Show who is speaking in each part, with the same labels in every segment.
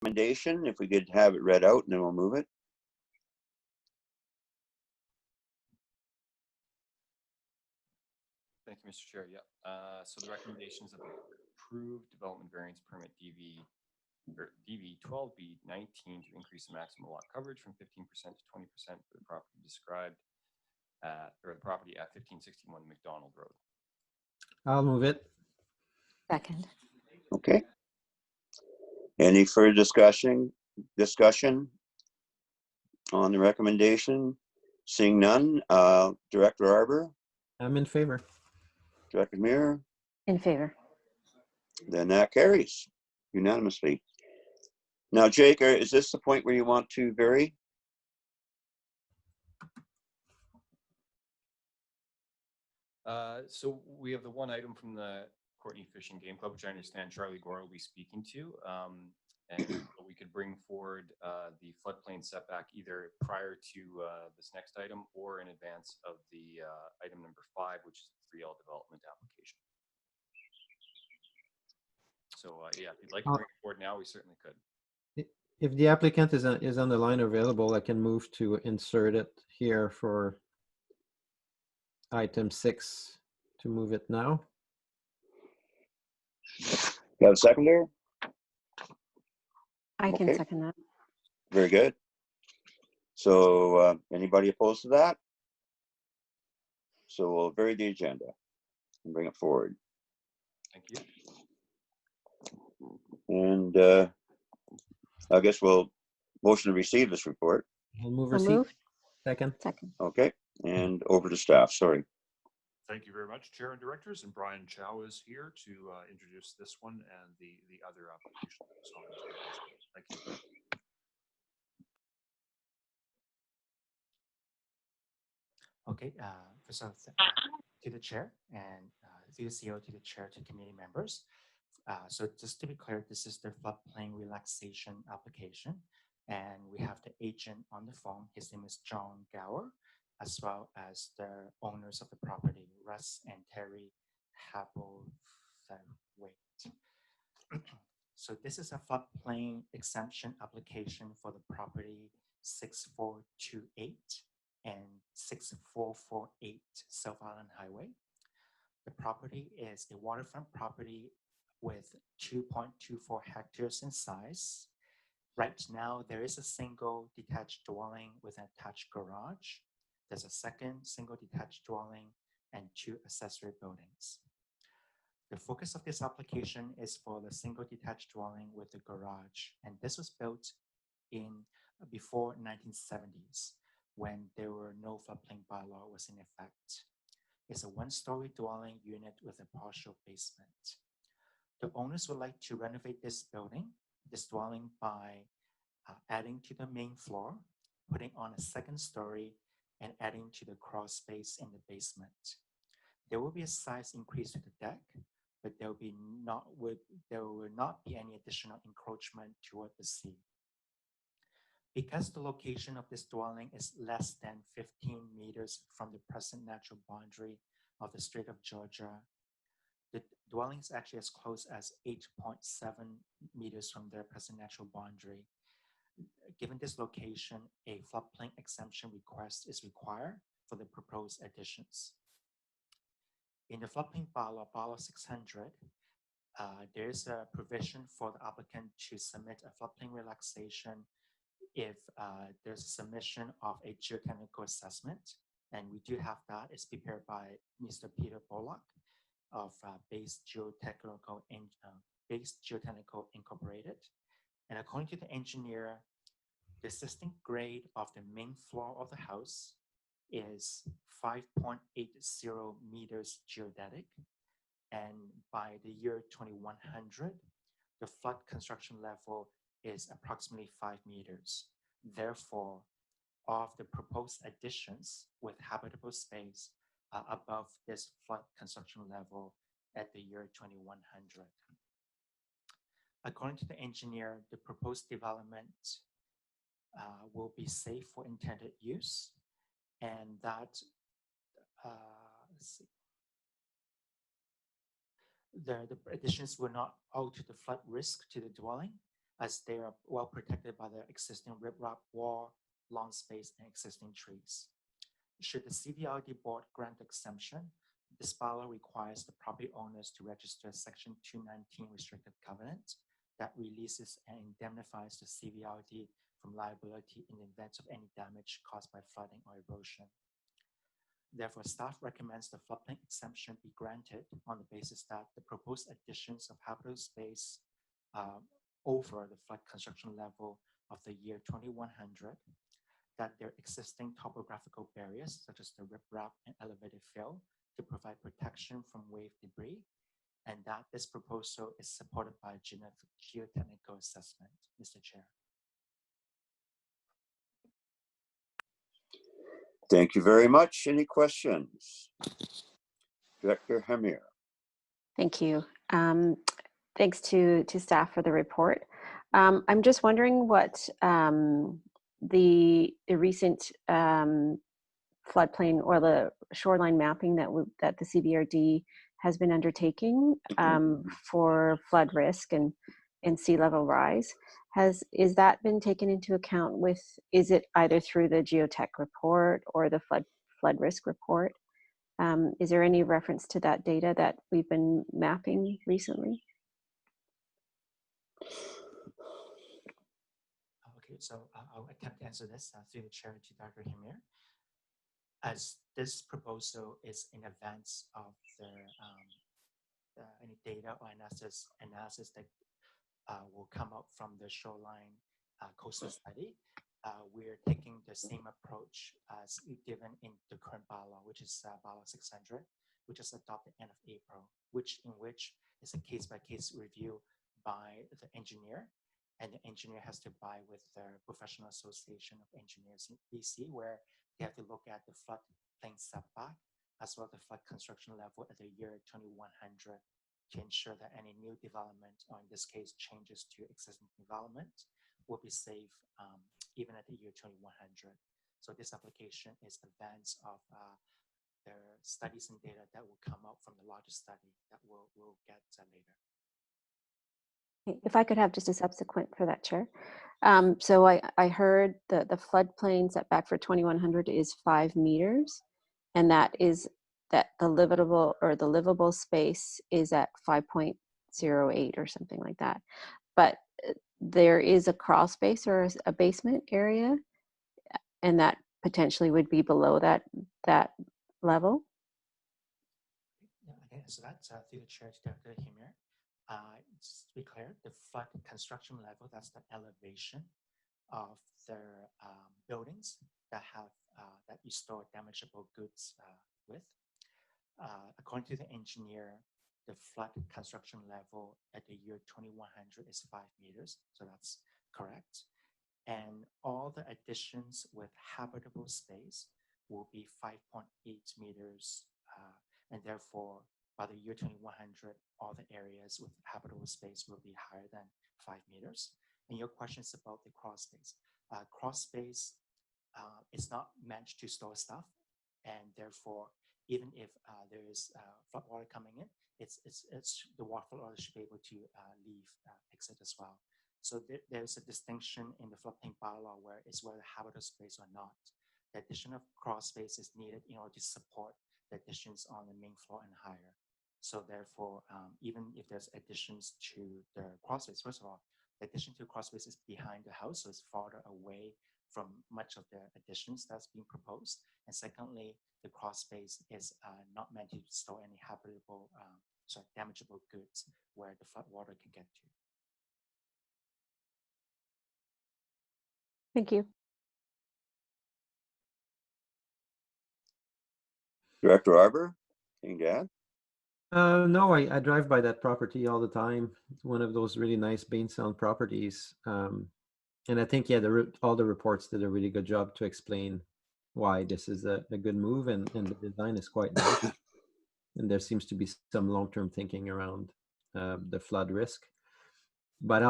Speaker 1: recommendation, if we could have it read out and then we'll move it.
Speaker 2: Thank you, Mr. Chair. Yeah. So the recommendations of the approved development variance permit DV 12B19 to increase the maximum lot coverage from 15% to 20% for the property described or the property at 1561 McDonald Road.
Speaker 3: I'll move it.
Speaker 4: Second.
Speaker 1: Okay. Any further discussion on the recommendation? Seeing none, Director Arbor,
Speaker 3: I'm in favor.
Speaker 1: Director Muir,
Speaker 4: In favor.
Speaker 1: then that carries unanimously. Now, Jake, is this the point where you want to vary?
Speaker 2: So we have the one item from the Courtney Fishing Game Club, which I understand Charlie Gore will be speaking to. And we could bring forward the floodplain setback either prior to this next item or in advance of the item number 5, which is the 3L development application. So yeah, if you'd like to bring it forward now, we certainly could.
Speaker 3: If the applicant is on the line available, I can move to insert it here for item 6 to move it now.
Speaker 1: You have a seconder?
Speaker 4: I can
Speaker 1: Okay.
Speaker 4: second that.
Speaker 1: Very good. So anybody opposed to that? So we'll vary the agenda and bring it forward.
Speaker 2: Thank you.
Speaker 1: And I guess we'll motion to receive this report.
Speaker 3: I'll move
Speaker 4: So
Speaker 3: receipt.
Speaker 4: moved.
Speaker 3: Second.
Speaker 4: Second.
Speaker 1: Okay, and over to staff, sorry.
Speaker 5: Thank you very much, Chair and Directors. And Brian Chow is here to introduce this one and the other application. Thank you.
Speaker 6: Okay, first of all, to the chair and through the CEO to the chair to committee members. So just to be clear, this is the floodplain relaxation application, and we have the agent on the phone. His name is John Gower, as well as the owners of the property, Russ and Terry Happlewaite. So this is a floodplain exemption application for the property 6428 and 6448 South Island Highway. The property is a waterfront property with 2.24 hectares in size. Right now, there is a single detached dwelling with an attached garage. There's a second single detached dwelling and 2 accessory buildings. The focus of this application is for the single detached dwelling with the garage, and this was built in before 1970s when there were no floodplain bylaw was in effect. It's a 1-story dwelling unit with a partial basement. The owners would like to renovate this dwelling by adding to the main floor, putting on a 2nd story, and adding to the crawl space in the basement. There will be a size increase to the deck, but there will not be any additional encroachment toward the sea. Because the location of this dwelling is less than 15 meters from the present natural boundary of the Strait of Georgia, the dwelling is actually as close as 8.7 meters from their present natural boundary. Given this location, a floodplain exemption request is required for the proposed additions. In the floodplain bylaw 600, there is a provision for the applicant to submit a floodplain relaxation if there's a submission of a geotechnical assessment, and we do have that. It's prepared by Mr. Peter Bullock of Base Geotechnical Incorporated. And according to the engineer, the existing grade of the main floor of the house is 5.80 meters geodetic, and by the year 2100, the flood construction level is approximately 5 meters. Therefore, all of the proposed additions with habitable space are above this flood construction level at the year 2100. According to the engineer, the proposed development will be safe for intended use, and that let's see. The additions will not alter the flood risk to the dwelling, as they are well protected by the existing riprap wall, lawn space, and existing trees. Should the CVRD board grant exemption, this bylaw requires the property owners to register Section 219 restricted covenant that releases and indemnifies the CVRD from liability in the event of any damage caused by flooding or erosion. Therefore, staff recommends the floodplain exemption be granted on the basis that the proposed additions of habitable space over the flood construction level of the year 2100, that their existing topographical barriers, such as the riprap and elevated fill, to provide protection from wave debris, and that this proposal is supported by geotechnical assessment. Mr. Chair.
Speaker 1: Thank you very much. Any questions? Director Hamir.
Speaker 7: Thank you. Thanks to staff for the report. I'm just wondering what the recent floodplain or the shoreline mapping that the CBRD has been undertaking for flood risk and sea level rise. Is that been taken into account with, is it either through the geotech report or the flood risk report? Is there any reference to that data that we've been mapping recently?
Speaker 6: Okay, so I'll attempt to answer this through the chair to Dr. Hamir. As this proposal is in advance of any data or analysis that will come up from the shoreline coastal study, we're taking the same approach as given in the current bylaw, which is bylaw 600, which is adopted end of April, in which is a case-by-case review by the engineer, and the engineer has to buy with the Professional Association of Engineers in BC, where they have to look at the floodplain setback as well as the flood construction level at the year 2100 to ensure that any new development, or in this case, changes to existing development, will be safe even at the year 2100. So this application is advance of the studies and data that will come out from the larger study that we'll get later.
Speaker 7: If I could have just a subsequent for that, Chair. So I heard the floodplain setback for 2100 is 5 meters, and that the livable space is at 5.08 or something like that. But there is a crawl space or a basement area, and that potentially would be below that level.
Speaker 6: Yeah, okay, so that's through the chair to Dr. Hamir. Just to be clear, the flood construction level, that's the elevation of their buildings that have that you store damageable goods with. According to the engineer, the flood construction level at the year 2100 is 5 meters, so that's correct. And all the additions with habitable space will be 5.8 meters, and therefore by the year 2100, all the areas with habitable space will be higher than 5 meters. And your question is about the crawl space. Crawl space is not meant to store stuff, and therefore, even if there is flood water coming in, the water water should be able to exit as well. So there's a distinction in the floodplain bylaw where it's whether habitable space or not. The addition of crawl space is needed in order to support the additions on the main floor and higher. So therefore, even if there's additions to the crawl space, first of all, the addition to crawl space is behind the house, so it's farther away from much of the additions that's being proposed. And secondly, the crawl space is not meant to store any habitable, damageable goods where the flood water can get to.
Speaker 7: Thank you.
Speaker 1: Director Arbor, anything to add?
Speaker 3: No, I drive by that property all the time. It's one of those really nice Bainstown properties. And I think, yeah, all the reports did a really good job to explain why this is a good move, and the design is quite nice. And there seems to be some long-term thinking around the flood risk. But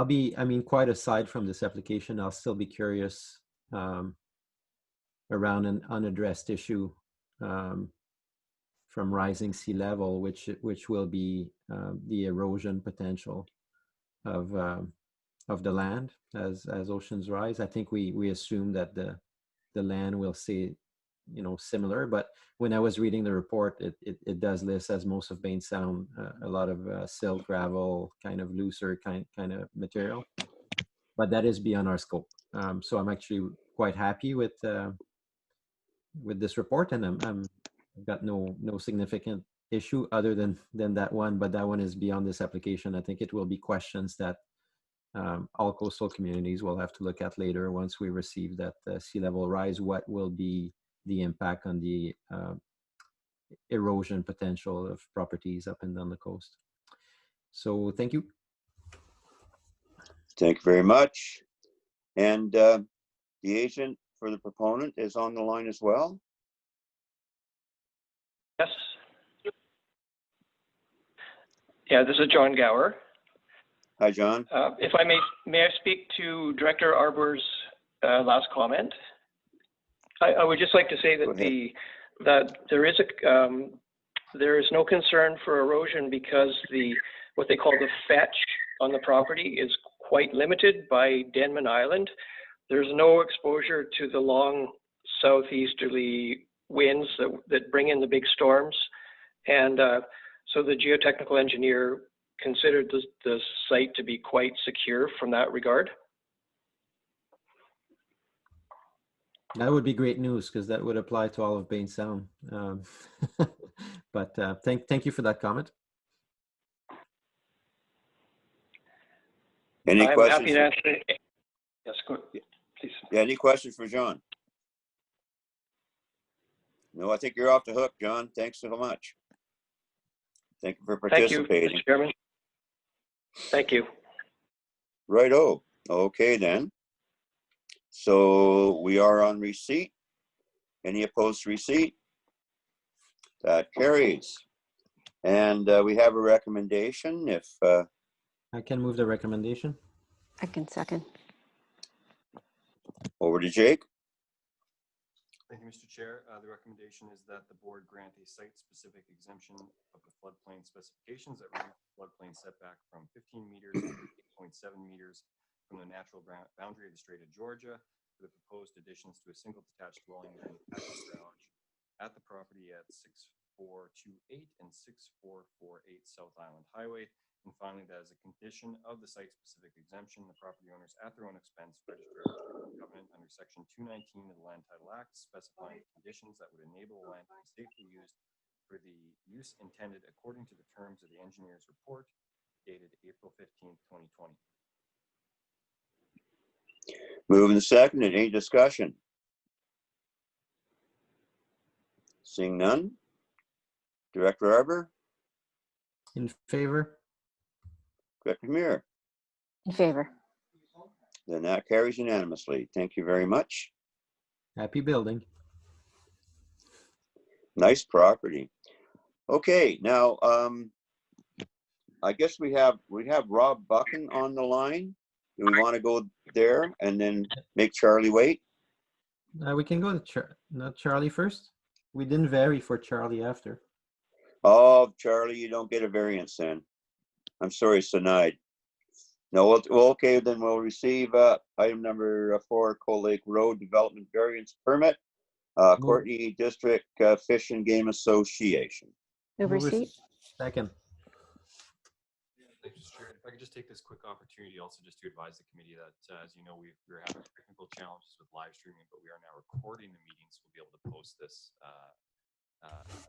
Speaker 3: quite aside from this application, I'll still be curious around an unaddressed issue from rising sea level, which will be the erosion potential of the land as oceans rise. I think we assume that the land will stay, similar. But when I was reading the report, it does list as most of Bain Sound a lot of silt, gravel, kind of looser kind of material. But that is beyond our scope. So I'm actually quite happy with this report, and I've got no significant issue other than that one. But that one is beyond this application. I think it will be questions that all coastal communities will have to look at later once we receive that sea level rise. What will be the impact on the erosion potential of properties up and down the coast? So thank you.
Speaker 1: Thank you very much. And the agent for the proponent is on the line as well.
Speaker 8: Yes. Yeah, this is John Gower.
Speaker 1: Hi, John.
Speaker 8: If I may I speak to Director Arbour's last comment? I would just like to say that that there is no concern for erosion because what they call the fetch on the property is quite limited by Denman Island. There's no exposure to the long southeasterly winds that bring in the big storms. And so the geotechnical engineer considered the site to be quite secure from that regard.
Speaker 3: That would be great news because that would apply to all of Bain Sound. But thank you for that comment.
Speaker 1: Any
Speaker 8: I'm
Speaker 1: questions?
Speaker 8: happy to answer. Yes, go ahead, please.
Speaker 1: Yeah, any questions for John? No, I think you're off the hook, John. Thanks so much. Thank you for participating.
Speaker 8: Thank you, Mr. Chairman. Thank you.
Speaker 1: Righto. Okay, then. So we are on receipt. Any opposed to receipt? That carries. And we have a recommendation. If
Speaker 3: I can move the recommendation.
Speaker 7: I can second.
Speaker 1: over to Jake.
Speaker 2: Thank you, Mr. Chair. The recommendation is that the board grant a site-specific exemption of the floodplain specifications that reduce the floodplain setback from 15 meters to 8.7 meters from the natural boundary of the Strait of Georgia for the proposed additions to a single detached dwelling and access garage at the property at 6428 and 6448 South Island Highway. And finally, that as a condition of the site-specific exemption, the property owners at their own expense register a covenant under Section 219 of the Land Title Act, specifying conditions that would enable the land to be safely used for the use intended according to the terms of the engineer's report dated April 15th, 2020.
Speaker 1: Moving to second. And any discussion? Seeing none. Director Arbor,
Speaker 3: In favor?
Speaker 1: Director Muir.
Speaker 7: In favor.
Speaker 1: Then that carries unanimously. Thank you very much.
Speaker 3: Happy building.
Speaker 1: Nice property. Okay, now I guess we have Rob Buchan on the line. Do we want to go there and then make Charlie wait?
Speaker 3: We can go to not Charlie first. We didn't vary for Charlie after.
Speaker 1: Oh, Charlie, you don't get a variance then. I'm sorry, it's denied. No, well, okay, then we'll receive item number 4, Coal Lake Road Development Variance Permit, Courtney District Fish and Game Association.
Speaker 7: Move receipt.
Speaker 3: Second.
Speaker 2: Thank you, Mr. Chair. If I could just take this quick opportunity also just to advise the committee that, as you know, we're having technical challenges with live streaming, but we are now recording the meetings. We'll be able to post this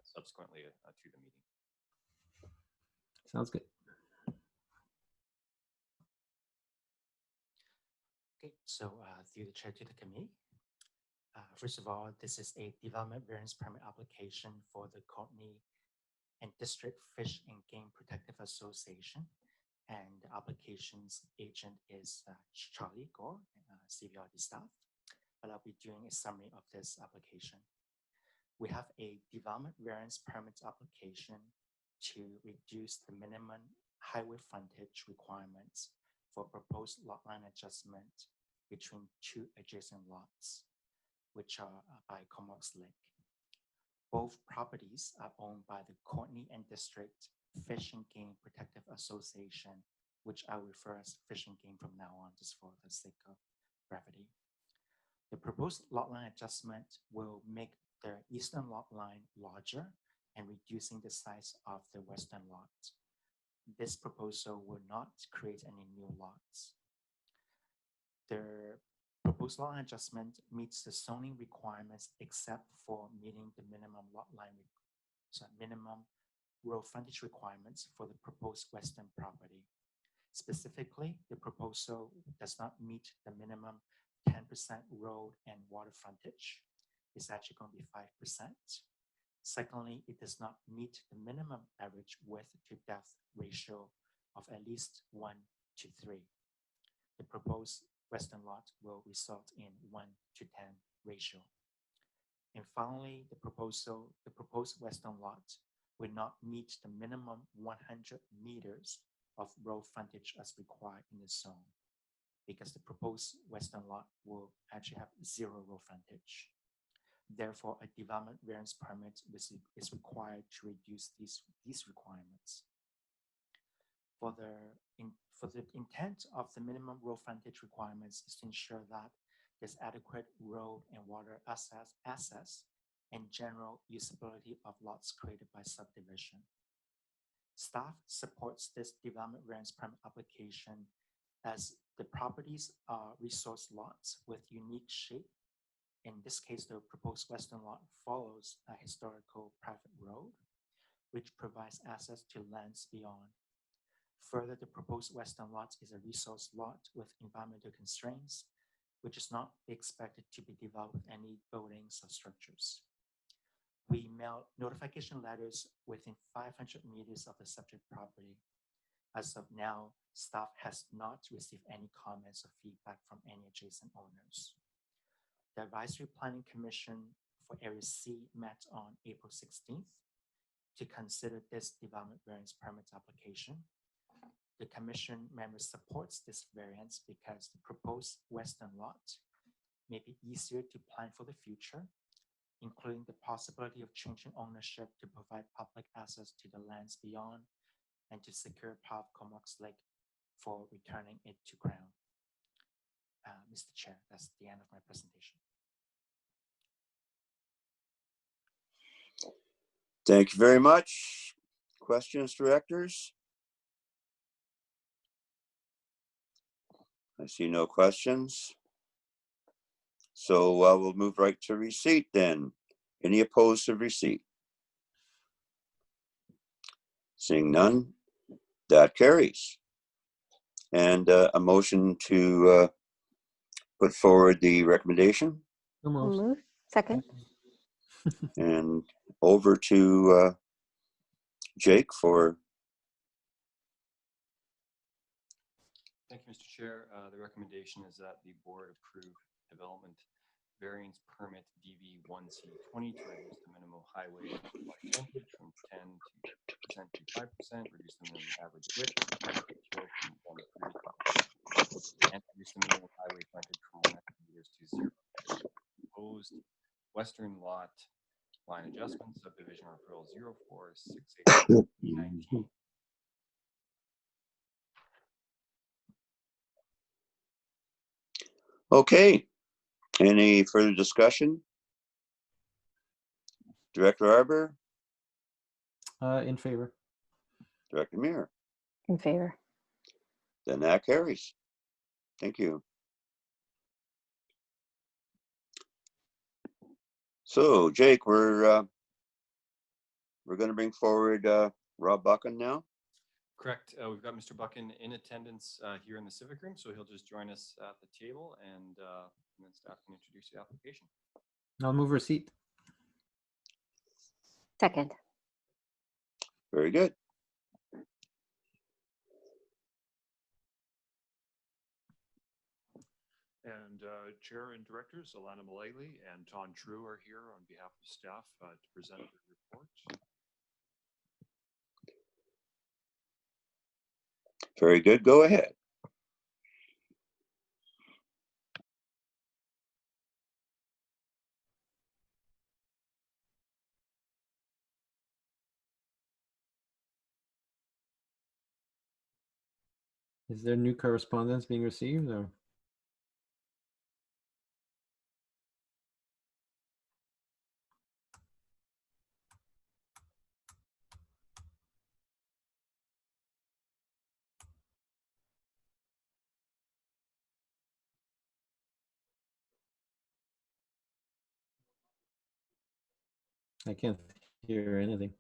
Speaker 2: subsequently to the meeting.
Speaker 3: Sounds good.
Speaker 6: Okay, so through the chair to the committee. First of all, this is a development variance permit application for the Courtney and District Fish and Game Protective Association. And the application's agent is Charlie Gore, CVRD staff. But I'll be doing a summary of this application. We have a development variance permit application to reduce the minimum highway frontage requirements for proposed lot line adjustment between 2 adjacent lots, which are by Comox Lake. Both properties are owned by the Courtney and District Fish and Game Protective Association which I'll refer as fishing game from now on, just for the sake of brevity. The proposed lot line adjustment will make the eastern lot line larger and reducing the size of the western lot. This proposal will not create any new lots. The proposed lot line adjustment meets the zoning requirements except for meeting the minimum minimum road frontage requirements for the proposed western property. Specifically, the proposal does not meet the minimum 10% road and water frontage. It's actually going to be 5%. Secondly, it does not meet the minimum average width to depth ratio of at least 1 to 3. The proposed western lot will result in 1 to 10 ratio. And finally, the proposed western lot will not meet the minimum 100 meters of road frontage as required in the zone, because the proposed western lot will actually have 0 road frontage. Therefore, a development variance permit is required to reduce these requirements. For the intent of the minimum road frontage requirements is to ensure that there's adequate road and water access and general usability of lots created by subdivision. Staff supports this development variance permit application as the properties are resource lots with unique shape. In this case, the proposed western lot follows a historical private road, which provides access to lands beyond. Further, the proposed western lot is a resource lot with environmental constraints, which is not expected to be developed with any buildings or structures. We mailed notification letters within 500 meters of the subject property. As of now, staff has not received any comments or feedback from any adjacent owners. The Advisory Planning Commission for Area C met on April 16th to consider this development variance permit application. The commission member supports this variance because the proposed western lot may be easier to plan for the future, including the possibility of changing ownership to provide public access to the lands beyond and to secure part of Comox Lake for returning it to ground. Mr. Chair, that's the end of my presentation.
Speaker 1: Thank you very much. Questions, directors? I see no questions. So we'll move right to receipt then. Any opposed to receipt? Seeing none, that carries. And a motion to put forward the recommendation.
Speaker 3: So
Speaker 7: I'll
Speaker 3: moved.
Speaker 7: move. Second.
Speaker 1: And over to Jake for.
Speaker 2: Thank you, Mr. Chair. The recommendation is that the board approve development variance permit DV 1C20 to reduce the minimum highway frontage from 10% to 5%, reduce the minimum average width from 1 to 3, and reduce the minimum highway frontage from 100 meters to 0. Proposed western lot line adjustment subdivision referral 046819.
Speaker 1: Okay. Any further discussion? Director Arbor?
Speaker 3: In favor.
Speaker 1: Director Muir?
Speaker 4: In favor.
Speaker 1: Then that carries. Thank you. So Jake, we're going to bring forward Rob Buchan now.
Speaker 2: Correct. We've got Mr. Buchan in attendance here in the Civic Room, so he'll just join us at the table, and then staff can introduce the application.
Speaker 3: I'll move receipt.
Speaker 4: Second.
Speaker 1: Very good.
Speaker 5: And Chair and Directors Alana Mullally and Ton True are here on behalf of staff to present their report.
Speaker 1: Very good. Go ahead.
Speaker 3: Is there new correspondence being received or? I can't hear anything.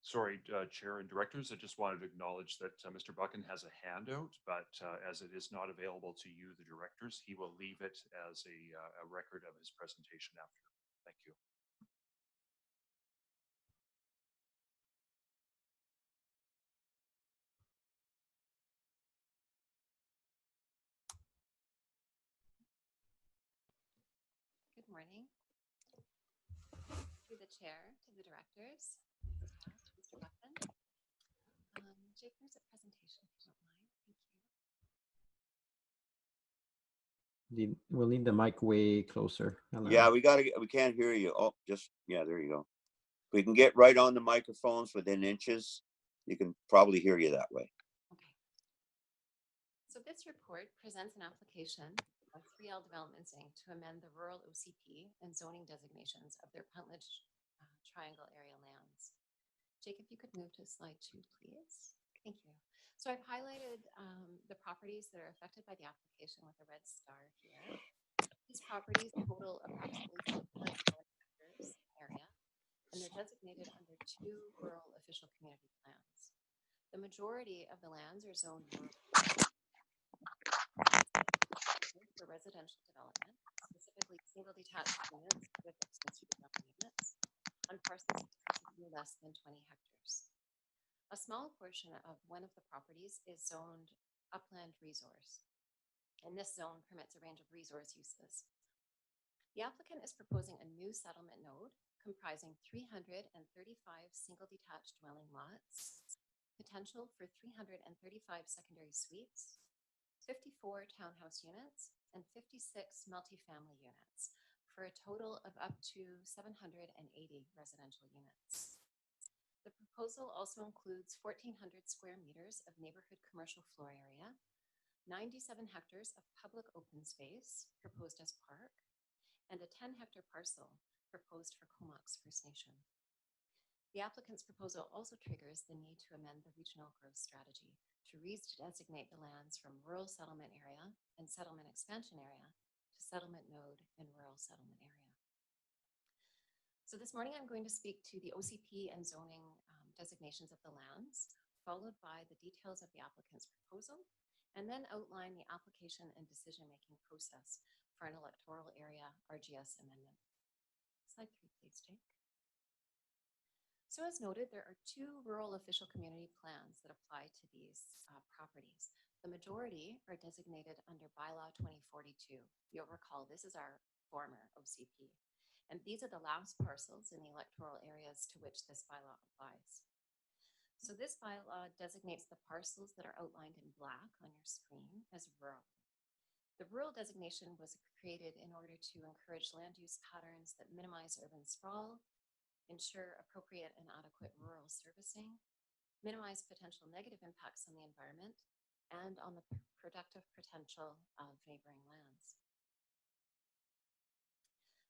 Speaker 5: Sorry, Chair and Directors, I just wanted to acknowledge that Mr. Buchan has a handout, but as it is not available to you, the directors, he will leave it as a record of his presentation after. Thank you.
Speaker 9: Good morning. To the chair, to the directors, staff, Mr. Buckman. Jake, there's a presentation if you don't mind. Thank you.
Speaker 3: We'll need the mic way closer.
Speaker 1: Yeah, we can't hear you. Oh, yeah, there you go. We can get right on the microphones within inches. You can probably hear you that way.
Speaker 9: Okay. So this report presents an application of 3L Developments Inc. to amend the rural OCP and zoning designations of their Puntledge Triangle area lands. Jake, if you could move to slide 2, please. Thank you. So I've highlighted the properties that are affected by the application with a red star here. These properties total approximately 600 hectares area, and they're designated under 2 rural official community plans. The majority of the lands are zoned rural for residential development, specifically single detached units with accessory dwelling units on parcels less than 20 hectares. A small portion of one of the properties is zoned upland resource, and this zone permits a range of resource uses. The applicant is proposing a new settlement node comprising 335 single detached dwelling lots, potential for 335 secondary suites, 54 townhouse units, and 56 multifamily units, for a total of up to 780 residential units. The proposal also includes 1,400 square meters of neighborhood commercial floor area, 97 hectares of public open space proposed as park, and a 10-hectare parcel proposed for Comox First Nation. The applicant's proposal also triggers the need to amend the regional growth strategy to redesignate the lands from rural settlement area and settlement expansion area to settlement node and rural settlement area. So this morning I'm going to speak to the OCP and zoning designations of the lands, followed by the details of the applicant's proposal, and then outline the application and decision-making process for an electoral area RGS amendment. Slide 3, please, Jake. So as noted, there are 2 rural official community plans that apply to these properties. The majority are designated under Bylaw 2042. You'll recall this is our former OCP. And these are the last parcels in the electoral areas to which this bylaw applies. So this bylaw designates the parcels that are outlined in black on your screen as rural. The rural designation was created in order to encourage land use patterns that minimize urban sprawl, ensure appropriate and adequate rural servicing, minimize potential negative impacts on the environment, and on the productive potential of neighboring lands.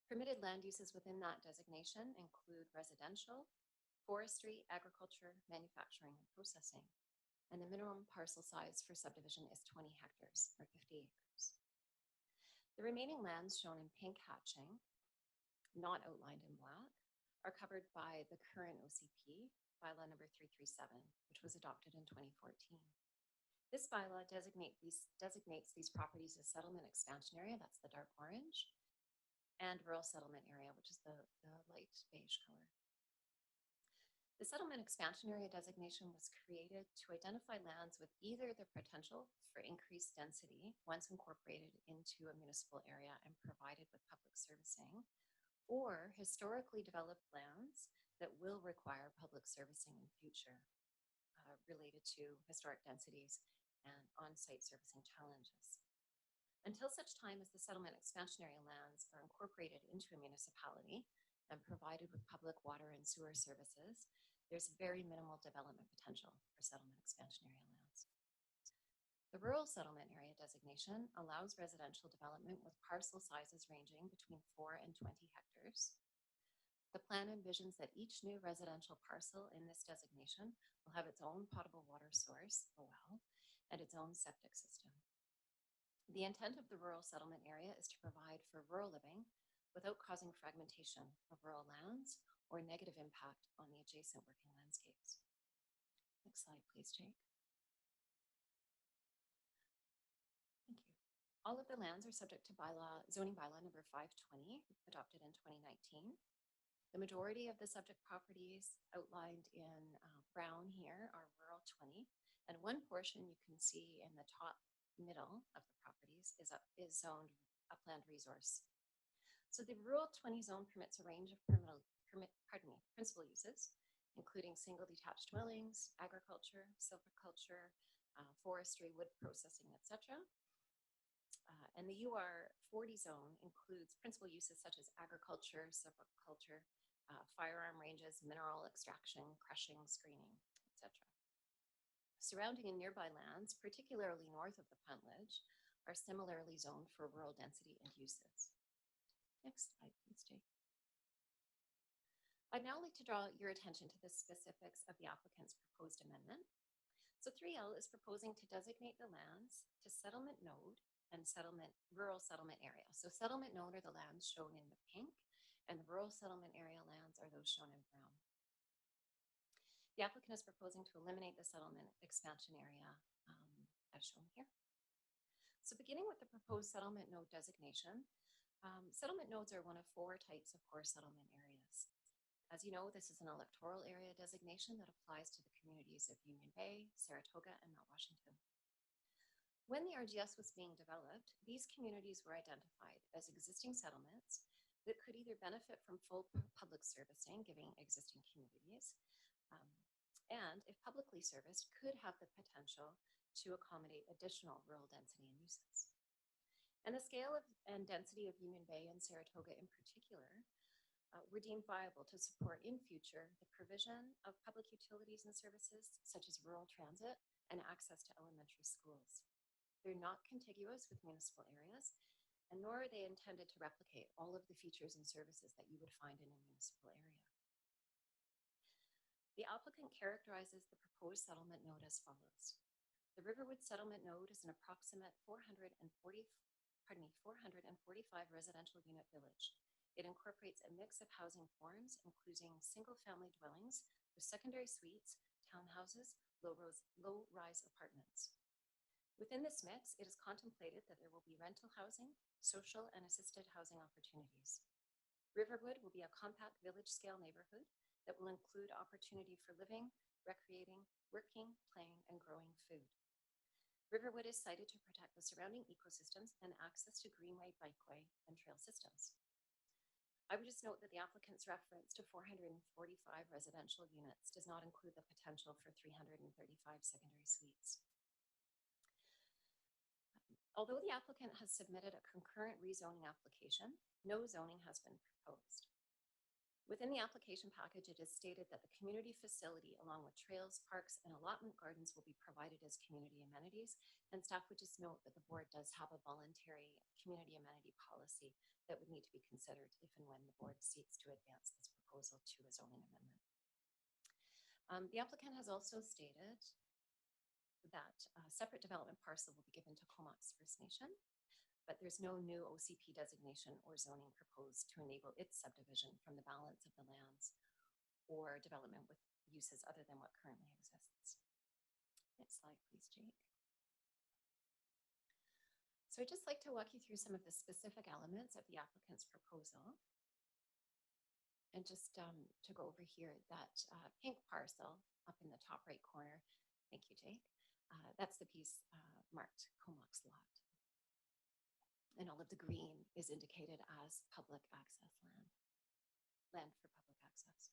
Speaker 9: Permitted land uses within that designation include residential, forestry, agriculture, manufacturing, and processing. And the minimum parcel size for subdivision is 20 hectares or 50 acres. The remaining lands shown in pink hatching, not outlined in black, are covered by the current OCP, bylaw number 337, which was adopted in 2014. This bylaw designates these properties as settlement expansion area, that's the dark orange, and rural settlement area, which is the light beige color. The settlement expansion area designation was created to identify lands with either the potential for increased density once incorporated into a municipal area and provided with public servicing, or historically developed lands that will require public servicing in future related to historic densities and on-site servicing challenges. Until such time as the settlement expansion area lands are incorporated into a municipality and provided with public water and sewer services, there's very minimal development potential for settlement expansion area lands. The rural settlement area designation allows residential development with parcel sizes ranging between 4 and 20 hectares. The plan envisions that each new residential parcel in this designation will have its own potable water source, a well, and its own septic system. The intent of the rural settlement area is to provide for rural living without causing fragmentation of rural lands or negative impact on the adjacent working landscapes. Next slide, please, Jake. Thank you. All of the lands are subject to zoning bylaw number 520, adopted in 2019. The majority of the subject properties outlined in brown here are rural 20, and one portion you can see in the top middle of the properties is zoned upland resource. So the rural 20 zone permits a range of principal uses, including single detached dwellings, agriculture, silviculture, forestry, wood processing, etc. And the UR 40 zone includes principal uses such as agriculture, silviculture, firearm ranges, mineral extraction, crushing, screening, etc. Surrounding and nearby lands, particularly north of the Puntledge, are similarly zoned for rural density and uses. Next slide, please, Jake. I'd now like to draw your attention to the specifics of the applicant's proposed amendment. So 3L is proposing to designate the lands to settlement node and rural settlement area. So settlement node are the lands shown in the pink, and the rural settlement area lands are those shown in brown. The applicant is proposing to eliminate the settlement expansion area as shown here. So beginning with the proposed settlement node designation, settlement nodes are one of 4 types of core settlement areas. As you know, this is an electoral area designation that applies to the communities of Union Bay, Saratoga, and Mount Washington. When the RGS was being developed, these communities were identified as existing settlements that could either benefit from full public servicing, giving existing communities, and if publicly serviced, could have the potential to accommodate additional rural density and uses. And the scale and density of Union Bay and Saratoga in particular were deemed viable to support in future the provision of public utilities and services such as rural transit and access to elementary schools. They're not contiguous with municipal areas, and nor are they intended to replicate all of the features and services that you would find in a municipal area. The applicant characterizes the proposed settlement node as follows. The Riverwood settlement node is an approximate 445 residential unit village. It incorporates a mix of housing forms, including single-family dwellings with secondary suites, townhouses, low-rise apartments. Within this mix, it is contemplated that there will be rental housing, social and assisted housing opportunities. Riverwood will be a compact village-scale neighborhood that will include opportunity for living, recreating, working, playing, and growing food. Riverwood is sited to protect the surrounding ecosystems and access to greenway, bikeway, and trail systems. I would just note that the applicant's reference to 445 residential units does not include the potential for 335 secondary suites. Although the applicant has submitted a concurrent rezoning application, no zoning has been proposed. Within the application package, it is stated that the community facility, along with trails, parks, and allotment gardens, will be provided as community amenities. And staff would just note that the board does have a voluntary community amenity policy that would need to be considered if and when the board seeks to advance this proposal to a zoning amendment. The applicant has also stated that a separate development parcel will be given to Comox First Nation, but there's no new OCP designation or zoning proposed to enable its subdivision from the balance of the lands or development with uses other than what currently exists. Next slide, please, Jake. So I'd just like to walk you through some of the specific elements of the applicant's proposal. And just to go over here, that pink parcel up in the top right corner, thank you, Jake. That's the piece marked Comox lot. And all of the green is indicated as public access land for public access.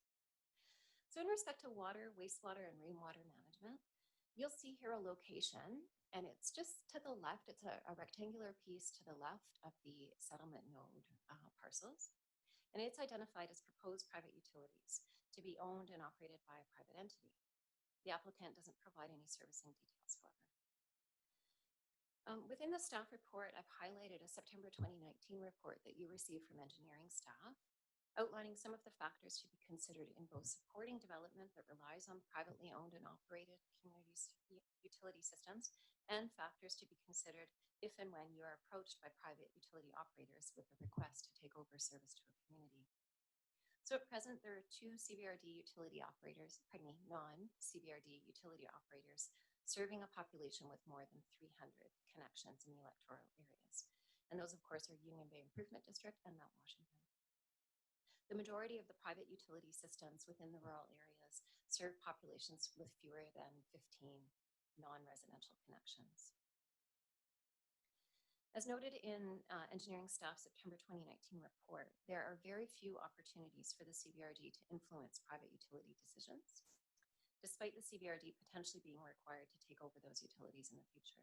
Speaker 9: So in respect to water, wastewater, and rainwater management, you'll see here a location, and it's just to the left. It's a rectangular piece to the left of the settlement node parcels. And it's identified as proposed private utilities to be owned and operated by a private entity. The applicant doesn't provide any servicing details, however. Within the staff report, I've highlighted a September 2019 report that you received from engineering staff, outlining some of the factors to be considered in both supporting development that relies on privately owned and operated communities utility systems, and factors to be considered if and when you are approached by private utility operators with a request to take over service to a community. So at present, there are two CBRD utility operators, non-CBRD utility operators, serving a population with more than 300 connections in the electoral areas. And those, of course, are Union Bay Improvement District and Mount Washington. The majority of the private utility systems within the rural areas serve populations with fewer than 15 non-residential connections. As noted in engineering staff September 2019 report, there are very few opportunities for the CBRD to influence private utility decisions, despite the CBRD potentially being required to take over those utilities in the future.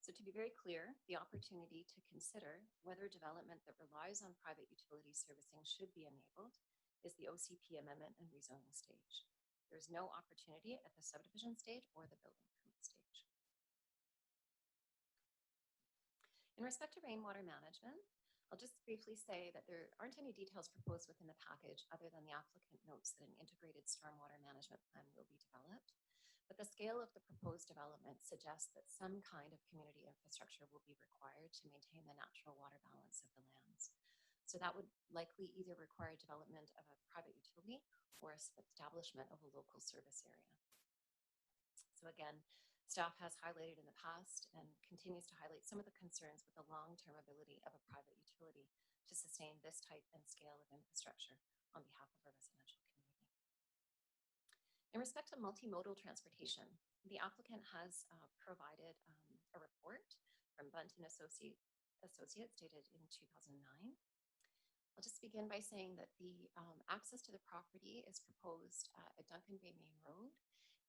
Speaker 9: So to be very clear, the opportunity to consider whether development that relies on private utility servicing should be enabled is the OCP amendment and rezoning stage. There's no opportunity at the subdivision stage or the building permit stage. In respect to rainwater management, I'll just briefly say that there aren't any details proposed within the package other than the applicant notes that an integrated stormwater management plan will be developed. But the scale of the proposed development suggests that some kind of community infrastructure will be required to maintain the natural water balance of the lands. So that would likely either require development of a private utility or establishment of a local service area. So again, staff has highlighted in the past and continues to highlight some of the concerns with the long-term ability of a private utility to sustain this type and scale of infrastructure on behalf of a residential community. In respect to multimodal transportation, the applicant has provided a report from Bunt and Associates dated in 2009. I'll just begin by saying that the access to the property is proposed at Duncan Bay Main Road.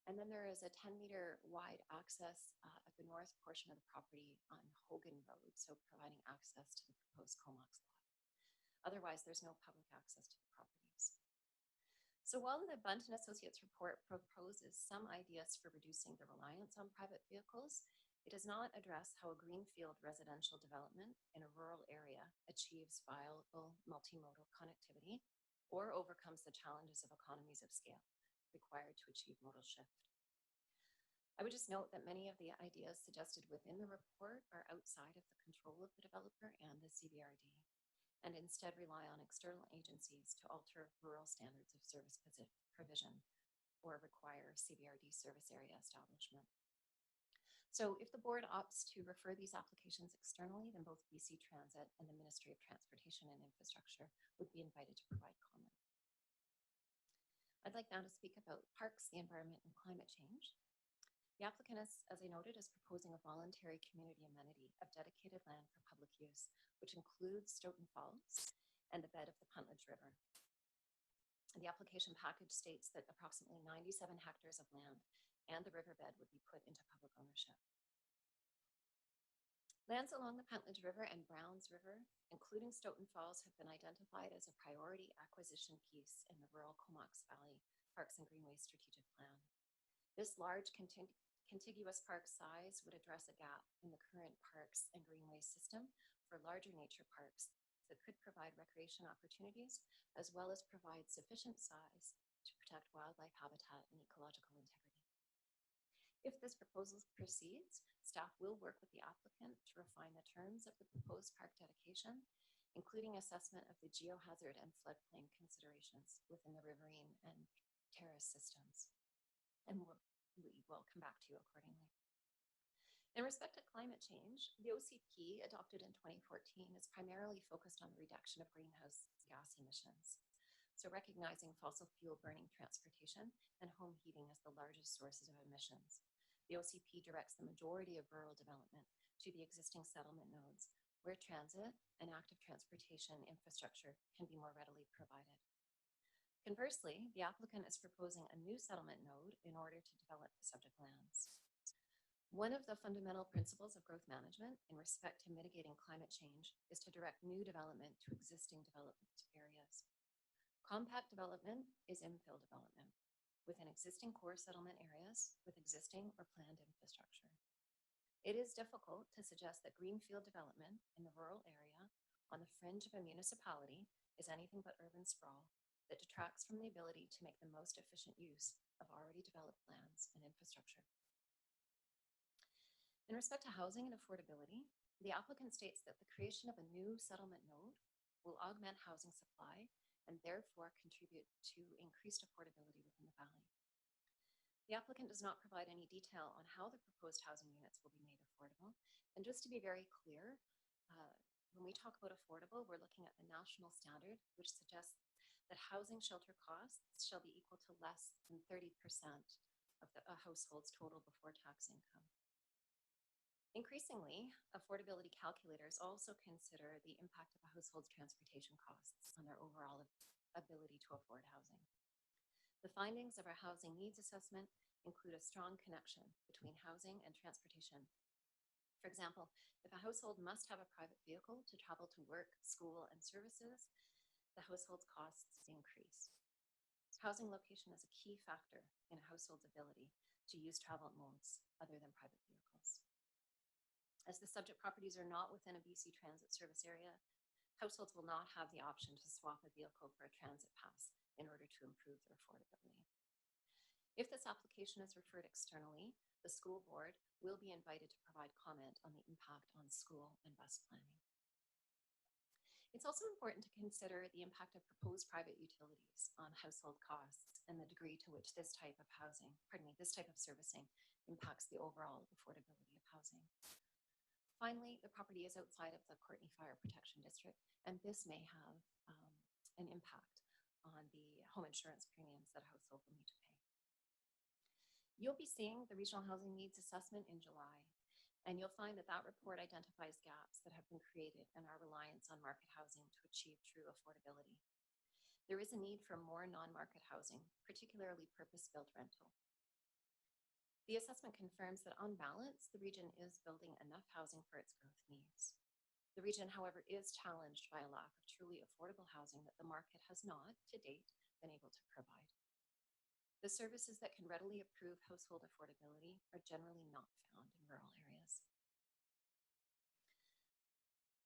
Speaker 9: And then there is a 10-meter wide access at the north portion of the property on Hogan Road, so providing access to the proposed Comox lot. Otherwise, there's no public access to the properties. So while the Bunt and Associates report proposes some ideas for reducing the reliance on private vehicles, it does not address how a greenfield residential development in a rural area achieves viable multimodal connectivity or overcomes the challenges of economies of scale required to achieve modal shift. I would just note that many of the ideas suggested within the report are outside of the control of the developer and the CBRD, and instead rely on external agencies to alter rural standards of service provision or require CBRD service area establishment. So if the board opts to refer these applications externally, then both BC Transit and the Ministry of Transportation and Infrastructure would be invited to provide comment. I'd like now to speak about parks, the environment, and climate change. The applicant, as I noted, is proposing a voluntary community amenity of dedicated land for public use, which includes Stoughton Falls and the bed of the Puntledge River. The application package states that approximately 97 hectares of land and the riverbed would be put into public ownership. Lands along the Puntledge River and Browns River, including Stoughton Falls, have been identified as a priority acquisition piece in the rural Comox Valley Parks and Greenways Strategic Plan. This large contiguous park size would address a gap in the current parks and greenways system for larger nature parks that could provide recreation opportunities, as well as provide sufficient size to protect wildlife habitat and ecological integrity. If this proposal proceeds, staff will work with the applicant to refine the terms of the proposed park dedication, including assessment of the geohazard and floodplain considerations within the riverine and terrace systems. And we will come back to you accordingly. In respect to climate change, the OCP adopted in 2014 is primarily focused on the reduction of greenhouse gas emissions. So recognizing fossil fuel burning transportation and home heating as the largest sources of emissions, the OCP directs the majority of rural development to the existing settlement nodes where transit and active transportation infrastructure can be more readily provided. Conversely, the applicant is proposing a new settlement node in order to develop the subject lands. One of the fundamental principles of growth management in respect to mitigating climate change is to direct new development to existing development areas. Compact development is infill development within existing core settlement areas with existing or planned infrastructure. It is difficult to suggest that greenfield development in the rural area on the fringe of a municipality is anything but urban sprawl that detracts from the ability to make the most efficient use of already developed lands and infrastructure. In respect to housing and affordability, the applicant states that the creation of a new settlement node will augment housing supply and therefore contribute to increased affordability within the valley. The applicant does not provide any detail on how the proposed housing units will be made affordable. And just to be very clear, when we talk about affordable, we're looking at the national standard, which suggests that housing shelter costs shall be equal to less than 30% of a household's total before tax income. Increasingly, affordability calculators also consider the impact of a household's transportation costs on their overall ability to afford housing. The findings of our housing needs assessment include a strong connection between housing and transportation. For example, if a household must have a private vehicle to travel to work, school, and services, the household's costs increase. Housing location is a key factor in a household's ability to use travel modes other than private vehicles. As the subject properties are not within a BC Transit service area, households will not have the option to swap a vehicle for a transit pass in order to improve their affordability. If this application is referred externally, the school board will be invited to provide comment on the impact on school and bus planning. It's also important to consider the impact of proposed private utilities on household costs and the degree to which this type of this type of servicing impacts the overall affordability of housing. Finally, the property is outside of the Courtenay Fire Protection District, and this may have an impact on the home insurance premiums that a household will need to pay. You'll be seeing the Regional Housing Needs Assessment in July, and you'll find that that report identifies gaps that have been created in our reliance on market housing to achieve true affordability. There is a need for more non-market housing, particularly purpose-built rental. The assessment confirms that on balance, the region is building enough housing for its growth needs. The region, however, is challenged by a lack of truly affordable housing that the market has not, to date, been able to provide. The services that can readily improve household affordability are generally not found in rural areas.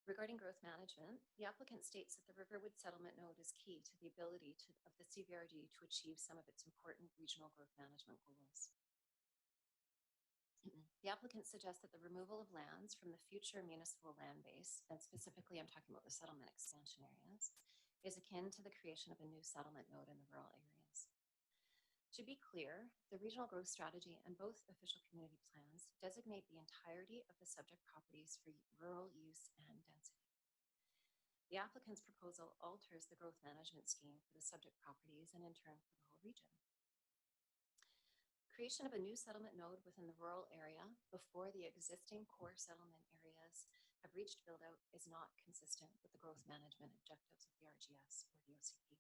Speaker 9: Regarding growth management, the applicant states that the Riverwood settlement node is key to the ability of the CVRD to achieve some of its important regional growth management goals. The applicant suggests that the removal of lands from the future municipal land base, and specifically I'm talking about the settlement expansion areas, is akin to the creation of a new settlement node in the rural areas. To be clear, the regional growth strategy and both official community plans designate the entirety of the subject properties for rural use and density. The applicant's proposal alters the growth management scheme for the subject properties and in turn for the whole region. Creation of a new settlement node within the rural area before the existing core settlement areas have reached build-out is not consistent with the growth management objectives of the RGS or the OCP.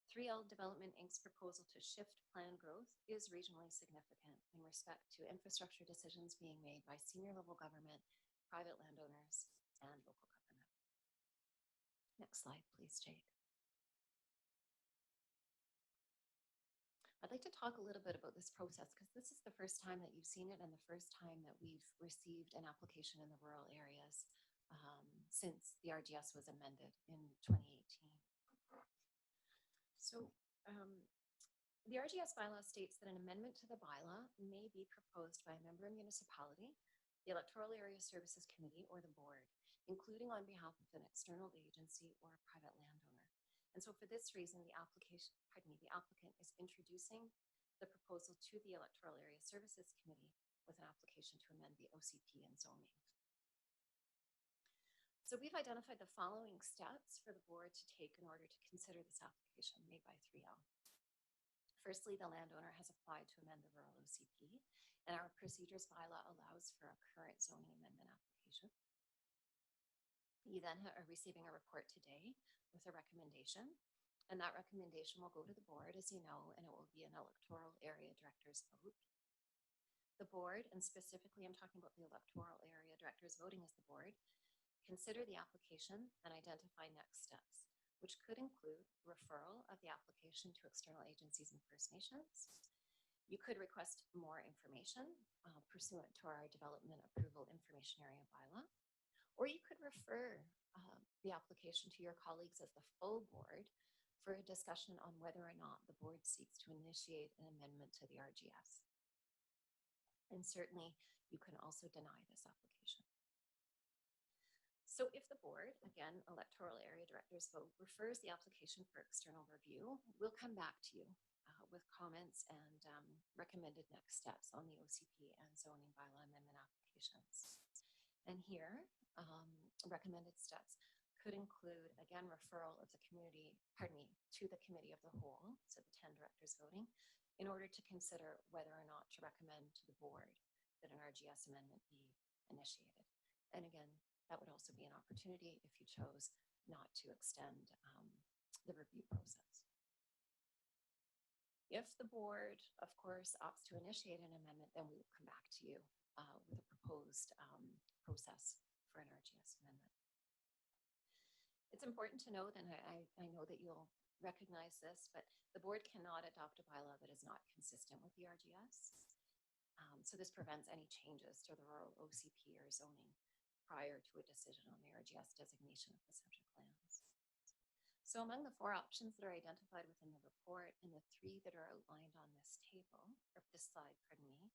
Speaker 9: 3L Development Inc.'s proposal to shift planned growth is regionally significant in respect to infrastructure decisions being made by senior level government, private landowners, and local government. Next slide, please, Jake. I'd like to talk a little bit about this process because this is the first time that you've seen it and the first time that we've received an application in the rural areas since the RGS was amended in 2018. So the RGS bylaw states that an amendment to the bylaw may be proposed by a member municipality, the Electoral Area Services Committee, or the board, including on behalf of an external agency or a private landowner. And so for this reason, the applicant is introducing the proposal to the Electoral Area Services Committee with an application to amend the OCP and zoning. So we've identified the following steps for the board to take in order to consider this application made by 3L. Firstly, the landowner has applied to amend the rural OCP, and our procedures bylaw allows for a current zoning amendment application. You then are receiving a report today with a recommendation, and that recommendation will go to the board, as you know, and it will be an electoral area director's vote. The board, and specifically I'm talking about the electoral area directors voting as the board, consider the application and identify next steps. which could include referral of the application to external agencies and First Nations. You could request more information pursuant to our Development Approval Information Area bylaw, or you could refer the application to your colleagues as the full board for a discussion on whether or not the board seeks to initiate an amendment to the RGS. And certainly, you can also deny this application. So if the board, again, electoral area directors vote, refers the application for external review, we'll come back to you with comments and recommended next steps on the OCP and zoning bylaw amendment applications. And here, recommended steps could include, again, referral of the community, to the committee of the whole, so the 10 directors voting, in order to consider whether or not to recommend to the board that an RGS amendment be initiated. And again, that would also be an opportunity if you chose not to extend the review process. If the board, of course, opts to initiate an amendment, then we will come back to you with a proposed process for an RGS amendment. It's important to note, and I know that you'll recognize this, but the board cannot adopt a bylaw that is not consistent with the RGS. So this prevents any changes to the rural OCP or zoning prior to a decision on the RGS designation of the subject lands. So among the 4 options that are identified within the report and the 3 that are outlined on this table, or this slide, pardon me,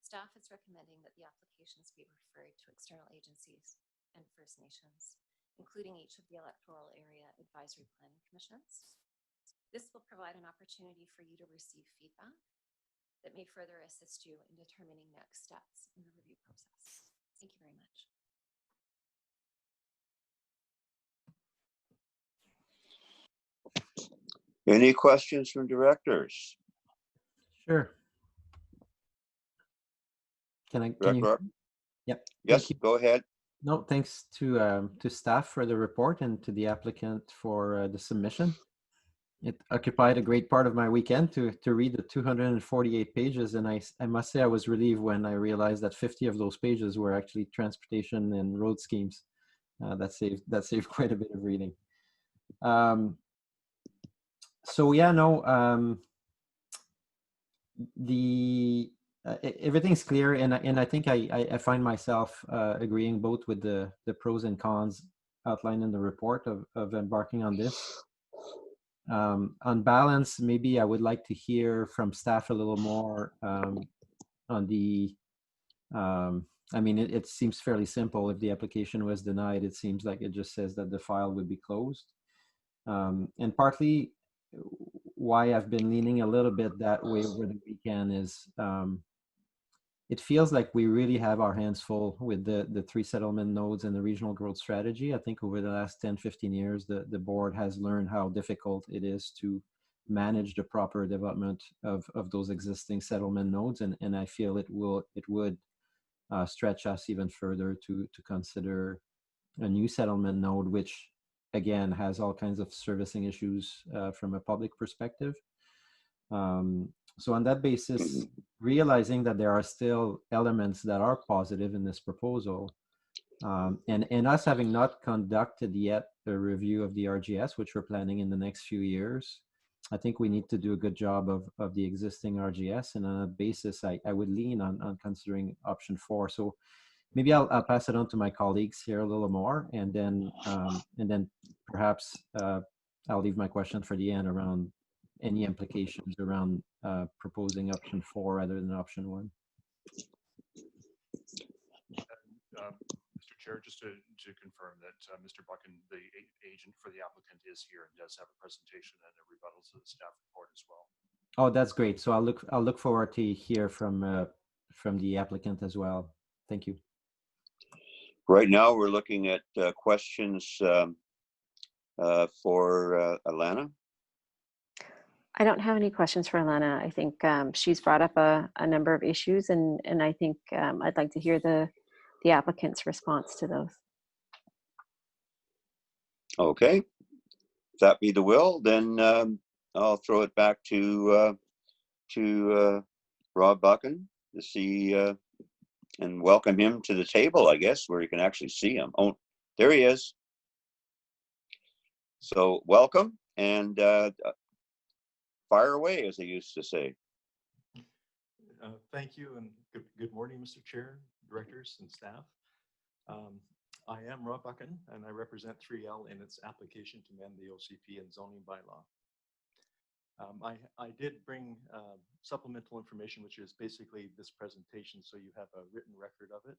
Speaker 9: staff is recommending that the applications be referred to external agencies and First Nations, including each of the electoral area advisory planning commissions. This will provide an opportunity for you to receive feedback that may further assist you in determining next steps in the review process. Thank you very much.
Speaker 1: Any questions from directors?
Speaker 3: Sure. Can you?
Speaker 1: Director?
Speaker 3: Yep.
Speaker 1: Yes,
Speaker 3: Thank you.
Speaker 1: go ahead.
Speaker 3: No, thanks to staff for the report and to the applicant for the submission. It occupied a great part of my weekend to read the 248 pages, and I must say I was relieved when I realized that 50 of those pages were actually transportation and road schemes. That saved quite a bit of reading. So yeah, no, everything's clear, and I think I find myself agreeing both with the pros and cons outlined in the report of embarking on this. On balance, maybe I would like to hear from staff a little more on the. I mean, it seems fairly simple. If the application was denied, it seems like it just says that the file would be closed. And partly why I've been leaning a little bit that way over the weekend is it feels like we really have our hands full with the 3 settlement nodes and the regional growth strategy. I think over the last 10, 15 years, the board has learned how difficult it is to manage the proper development of those existing settlement nodes. And I feel it would stretch us even further to consider a new settlement node, which again has all kinds of servicing issues from a public perspective. So on that basis, realizing that there are still elements that are positive in this proposal, and us having not conducted yet a review of the RGS, which we're planning in the next few years, I think we need to do a good job of the existing RGS. And on that basis, I would lean on considering option 4. So maybe I'll pass it on to my colleagues here a little more, and then perhaps I'll leave my question for the end around any implications around proposing option 4 rather than option 1.
Speaker 5: Mr. Chair, just to confirm that Mr. Buchan, the agent for the applicant, is here and does have a presentation and a rebuttal to the staff report as well.
Speaker 3: Oh, that's great. So I'll look forward to hear from the applicant as well. Thank you.
Speaker 1: Right now, we're looking at questions for Alana.
Speaker 7: I don't have any questions for Alana. I think she's brought up a number of issues, and I think I'd like to hear the applicant's response to those.
Speaker 1: Okay, if that be the will, then I'll throw it back to Rob Buchan to see and welcome him to the table, I guess, where you can actually see him. Oh, there he is. So welcome and fire away, as they used to say.
Speaker 10: Thank you and good morning, Mr. Chair, directors and staff. I am Rob Buchan and I represent 3L in its application to amend the OCP and zoning bylaw. I did bring supplemental information, which is basically this presentation, so you have a written record of it.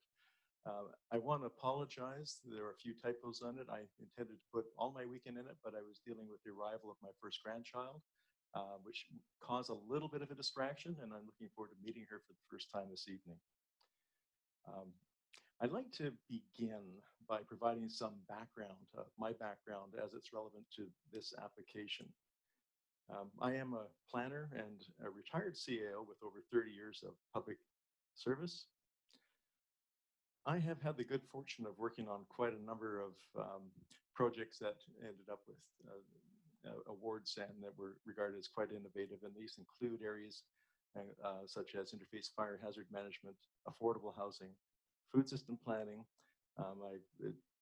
Speaker 10: I want to apologize. There are a few typos on it. I intended to put all my weekend in it, but I was dealing with the arrival of my first grandchild, which caused a little bit of a distraction, and I'm looking forward to meeting her for the first time this evening. I'd like to begin by providing some background, my background as it's relevant to this application. I am a planner and a retired CAO with over 30 years of public service. I have had the good fortune of working on quite a number of projects that ended up with awards and that were regarded as quite innovative. And these include areas such as interface fire hazard management, affordable housing, food system planning,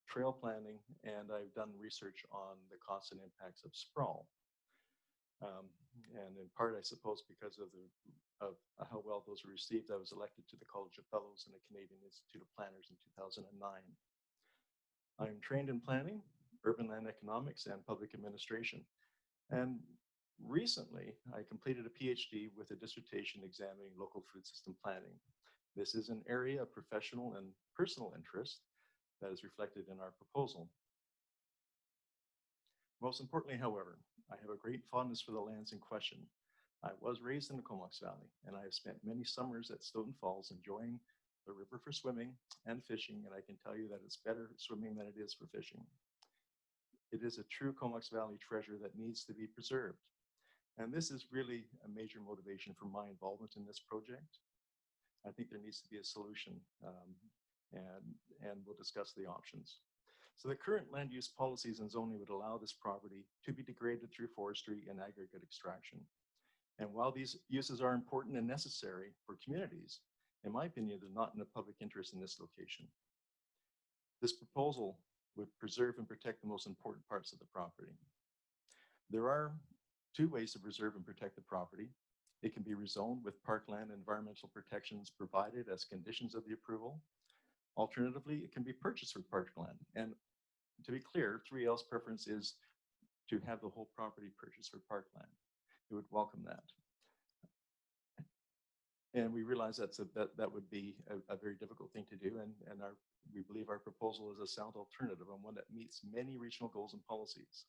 Speaker 10: trail planning, and I've done research on the costs and impacts of sprawl. And in part, I suppose, because of how well those were received, I was elected to the College of Fellows in the Canadian Institute of Planners in 2009. I am trained in planning, urban land economics, and public administration. And recently, I completed a PhD with a dissertation examining local food system planning. This is an area of professional and personal interest that is reflected in our proposal. Most importantly, however, I have a great fondness for the lands in question. I was raised in the Comox Valley, and I have spent many summers at Stoughton Falls enjoying the river for swimming and fishing, and I can tell you that it's better swimming than it is for fishing. It is a true Comox Valley treasure that needs to be preserved. And this is really a major motivation for my involvement in this project. I think there needs to be a solution, and we'll discuss the options. So the current land use policies and zoning would allow this property to be degraded through forestry and aggregate extraction. And while these uses are important and necessary for communities, in my opinion, they're not in the public interest in this location. This proposal would preserve and protect the most important parts of the property. There are two ways to preserve and protect the property. It can be rezoned with parkland and environmental protections provided as conditions of the approval. Alternatively, it can be purchased with parkland. And to be clear, 3L's preference is to have the whole property purchased for parkland. It would welcome that. And we realize that would be a very difficult thing to do. And we believe our proposal is a sound alternative and one that meets many regional goals and policies.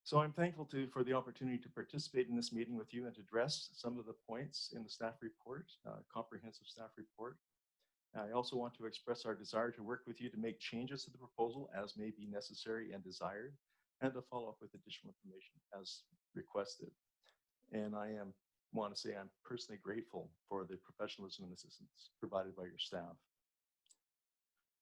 Speaker 10: So I'm thankful for the opportunity to participate in this meeting with you and to address some of the points in the staff report, comprehensive staff report. I also want to express our desire to work with you to make changes to the proposal as may be necessary and desired, and to follow up with additional information as requested. And I want to say I'm personally grateful for the professionalism and assistance provided by your staff.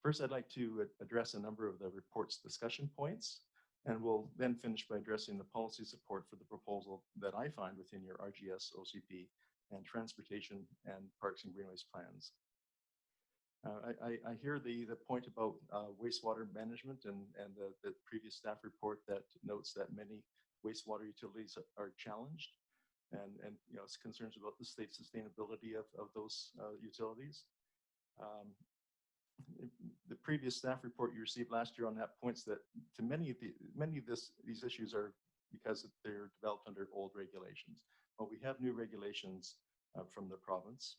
Speaker 10: First, I'd like to address a number of the report's discussion points, and we'll then finish by addressing the policy support for the proposal that I find within your RGS, OCP, and transportation and parks and greenways plans. I hear the point about wastewater management and the previous staff report that notes that many wastewater utilities are challenged, and it's concerns about the state sustainability of those utilities. The previous staff report you received last year on that points that to many of these issues are because they're developed under old regulations. But we have new regulations from the province.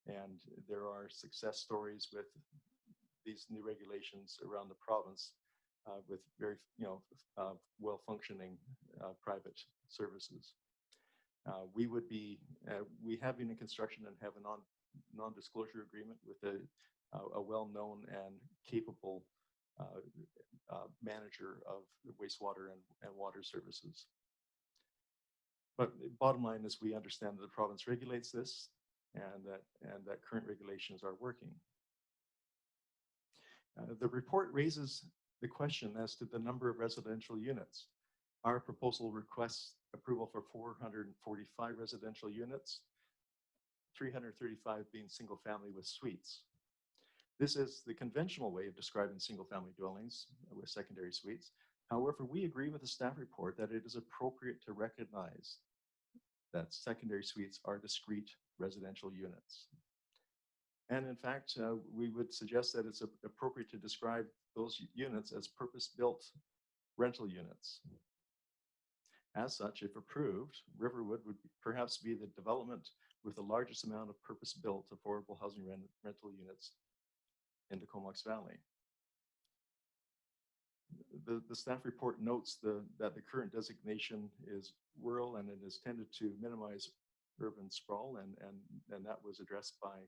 Speaker 10: And there are success stories with these new regulations around the province with very, well-functioning private services. We have been in construction and have a non-disclosure agreement with a well-known and capable manager of the wastewater and water services. But the bottom line is we understand that the province regulates this, and that current regulations are working. The report raises the question as to the number of residential units. Our proposal requests approval for 445 residential units, 335 being single family with suites. This is the conventional way of describing single family dwellings with secondary suites. However, we agree with the staff report that it is appropriate to recognize that secondary suites are discrete residential units. And in fact, we would suggest that it's appropriate to describe those units as purpose-built rental units. As such, if approved, Riverwood would perhaps be the development with the largest amount of purpose-built affordable housing rental units in the Comox Valley. The staff report notes that the current designation is rural and it is tended to minimize urban sprawl, and that was addressed by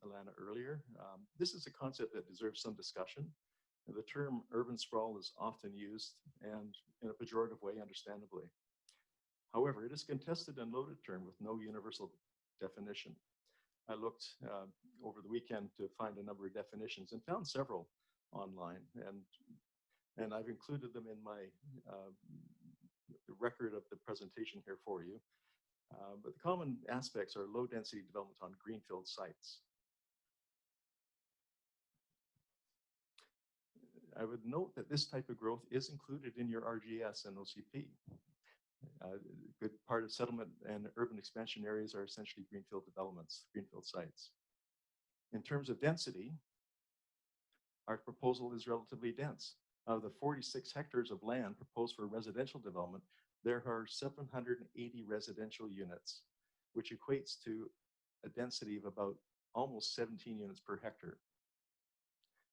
Speaker 10: Alana earlier. This is a concept that deserves some discussion. The term urban sprawl is often used and in a pejorative way, understandably. However, it is a contested and loaded term with no universal definition. I looked over the weekend to find a number of definitions and found several online, and I've included them in my record of the presentation here for you. But the common aspects are low density development on greenfield sites. I would note that this type of growth is included in your RGS and OCP. A good part of settlement and urban expansion areas are essentially greenfield developments, greenfield sites. In terms of density, our proposal is relatively dense. Of the 46 hectares of land proposed for residential development, there are 780 residential units, which equates to a density of about almost 17 units per hectare.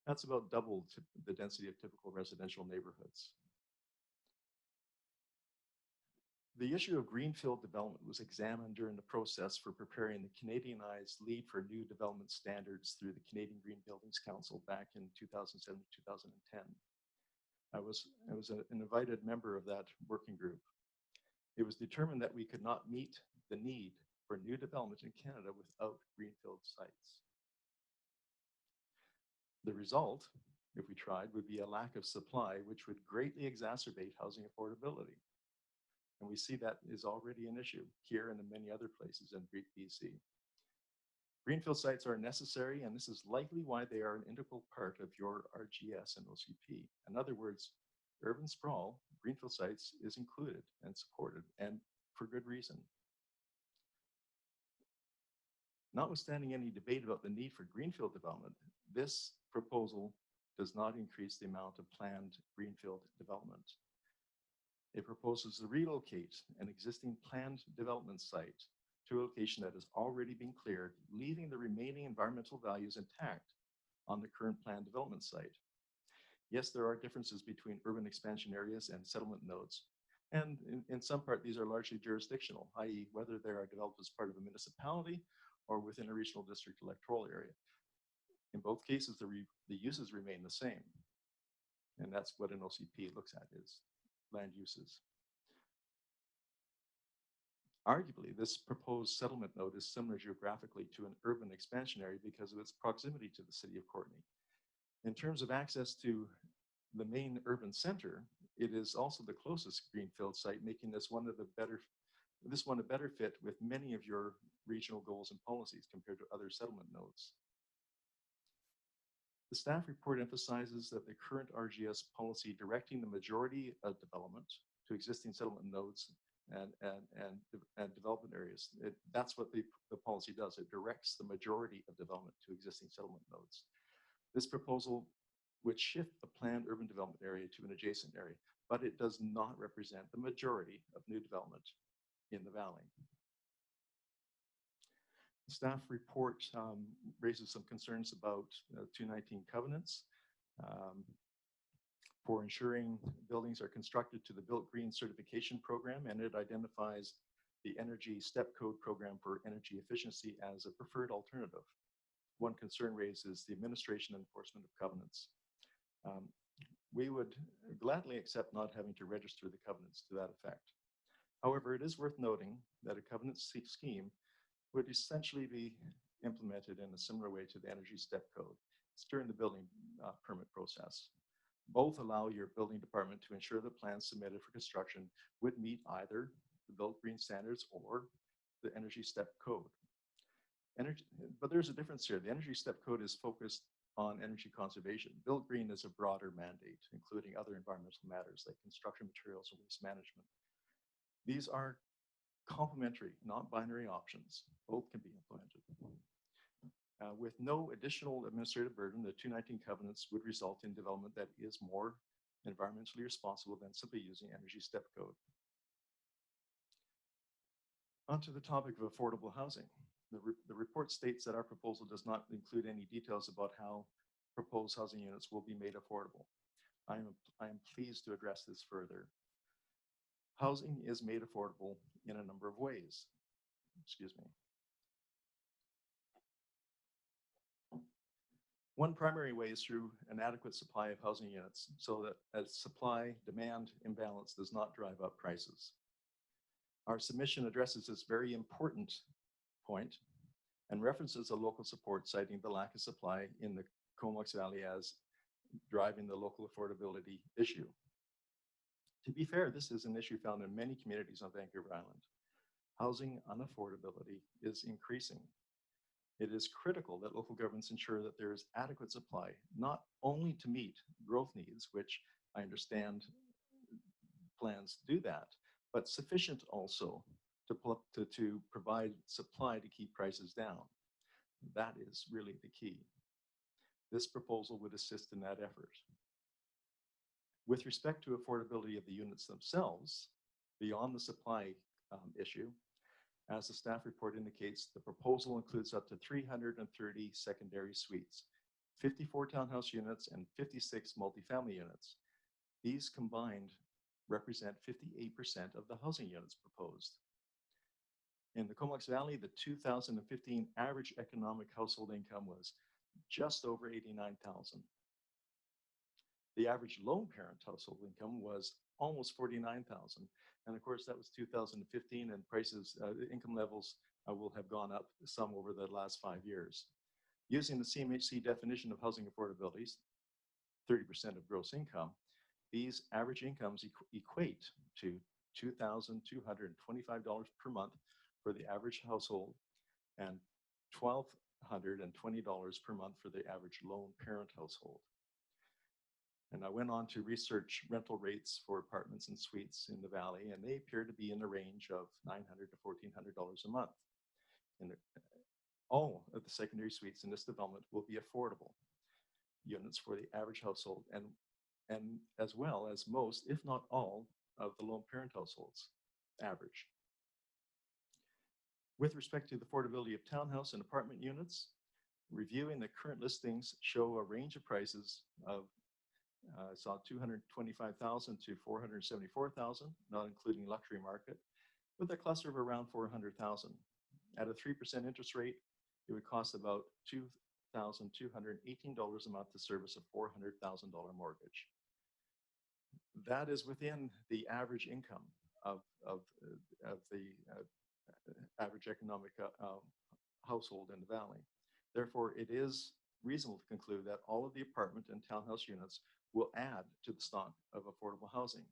Speaker 10: That's about double the density of typical residential neighborhoods. The issue of greenfield development was examined during the process for preparing the Canadianized Lead for New Development Standards through the Canadian Green Buildings Council back in 2007 to 2010. I was an invited member of that working group. It was determined that we could not meet the need for new development in Canada without greenfield sites. The result, if we tried, would be a lack of supply, which would greatly exacerbate housing affordability. And we see that is already an issue here and in many other places in BC. Greenfield sites are necessary, and this is likely why they are an integral part of your RGS and OCP. In other words, urban sprawl, greenfield sites is included and supported, and for good reason. Notwithstanding any debate about the need for greenfield development, this proposal does not increase the amount of planned greenfield development. It proposes to relocate an existing planned development site to a location that has already been cleared, leaving the remaining environmental values intact on the current planned development site. Yes, there are differences between urban expansion areas and settlement nodes. And in some part, these are largely jurisdictional, i.e. whether they are developed as part of a municipality or within a regional district electoral area. In both cases, the uses remain the same. And that's what an OCP looks at, is land uses. Arguably, this proposed settlement node is similar geographically to an urban expansion area because of its proximity to the city of Courtenay. In terms of access to the main urban center, it is also the closest greenfield site, making this one a better fit with many of your regional goals and policies compared to other settlement nodes. The staff report emphasizes that the current RGS policy directing the majority of development to existing settlement nodes and development areas, that's what the policy does. It directs the majority of development to existing settlement nodes. This proposal would shift a planned urban development area to an adjacent area, but it does not represent the majority of new development in the valley. The staff report raises some concerns about 219 covenants for ensuring buildings are constructed to the Built Green certification program, and it identifies the Energy Step Code program for energy efficiency as a preferred alternative. One concern raised is the administration and enforcement of covenants. We would gladly accept not having to register the covenants to that effect. However, it is worth noting that a covenant scheme would essentially be implemented in a similar way to the Energy Step Code. It's during the building permit process. Both allow your building department to ensure that plans submitted for construction would meet either the Built Green standards or the Energy Step Code. But there's a difference here. The Energy Step Code is focused on energy conservation. Build Green is a broader mandate, including other environmental matters like construction materials and waste management. These are complementary, not binary options. Both can be implemented. With no additional administrative burden, the 219 covenants would result in development that is more environmentally responsible than simply using energy step code. Onto the topic of affordable housing. The report states that our proposal does not include any details about how proposed housing units will be made affordable. I am pleased to address this further. Housing is made affordable in a number of ways. Excuse me. One primary way is through an adequate supply of housing units so that a supply-demand imbalance does not drive up prices. Our submission addresses this very important point and references a local support citing the lack of supply in the Comox Valley as driving the local affordability issue. To be fair, this is an issue found in many communities on Vancouver Island. Housing unaffordability is increasing. It is critical that local governments ensure that there is adequate supply, not only to meet growth needs, which I understand plans to do that, but sufficient also to provide supply to keep prices down. That is really the key. This proposal would assist in that effort. With respect to affordability of the units themselves, beyond the supply issue, as the staff report indicates, the proposal includes up to 330 secondary suites, 54 townhouse units, and 56 multifamily units. These combined represent 58% of the housing units proposed. In the Comox Valley, the 2015 average economic household income was just over $89,000. The average lone parent household income was almost $49,000. And of course, that was 2015, and prices, income levels will have gone up some over the last 5 years. Using the CMHC definition of housing affordabilities, 30% of gross income, these average incomes equate to $2,225 per month for the average household and $1,220 per month for the average lone parent household. And I went on to research rental rates for apartments and suites in the valley, and they appear to be in the range of $900 to $1,400 a month. And all of the secondary suites in this development will be affordable units for the average household, and as well as most, if not all, of the lone parent households, average. With respect to the affordability of townhouse and apartment units, reviewing the current listings show a range of prices of saw $225,000 to $474,000, not including luxury market, with a cluster of around $400,000. At a 3% interest rate, it would cost about $2,218 a month to service a $400,000 mortgage. That is within the average income of the average economic household in the valley. Therefore, it is reasonable to conclude that all of the apartment and townhouse units will add to the stock of affordable housing.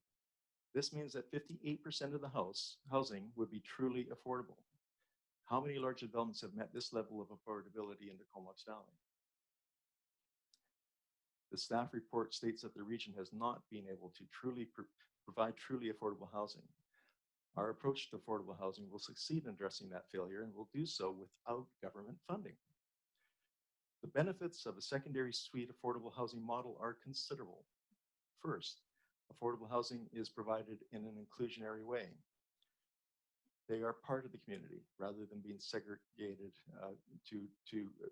Speaker 10: This means that 58% of the housing would be truly affordable. How many large developments have met this level of affordability in the Comox Valley? The staff report states that the region has not been able to provide truly affordable housing. Our approach to affordable housing will succeed in addressing that failure and will do so without government funding. The benefits of a secondary suite affordable housing model are considerable. First, affordable housing is provided in an inclusionary way. They are part of the community rather than being segregated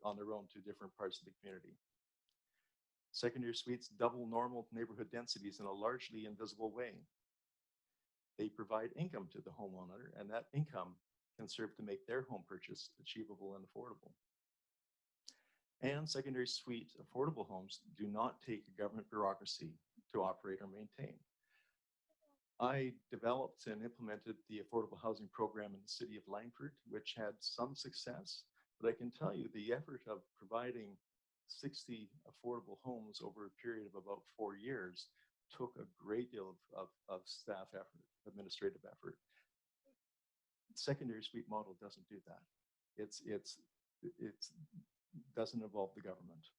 Speaker 10: on their own to different parts of the community. Secondary suites double normal neighborhood densities in a largely invisible way. They provide income to the homeowner, and that income can serve to make their home purchase achievable and affordable. And secondary suite affordable homes do not take a government bureaucracy to operate or maintain. I developed and implemented the affordable housing program in the city of Langford, which had some success, but I can tell you the effort of providing 60 affordable homes over a period of about 4 years took a great deal of staff effort, administrative effort. Secondary suite model doesn't do that. It doesn't involve the government.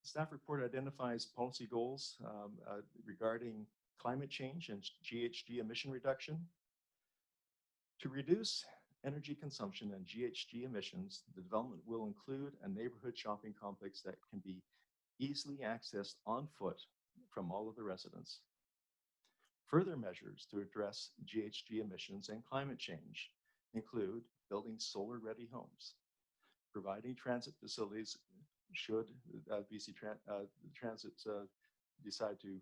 Speaker 10: Staff report identifies policy goals regarding climate change and GHG emission reduction. To reduce energy consumption and GHG emissions, the development will include a neighborhood shopping complex that can be easily accessed on foot from all of the residents. Further measures to address GHG emissions and climate change include building solar-ready homes, providing transit facilities should BC Transit decide to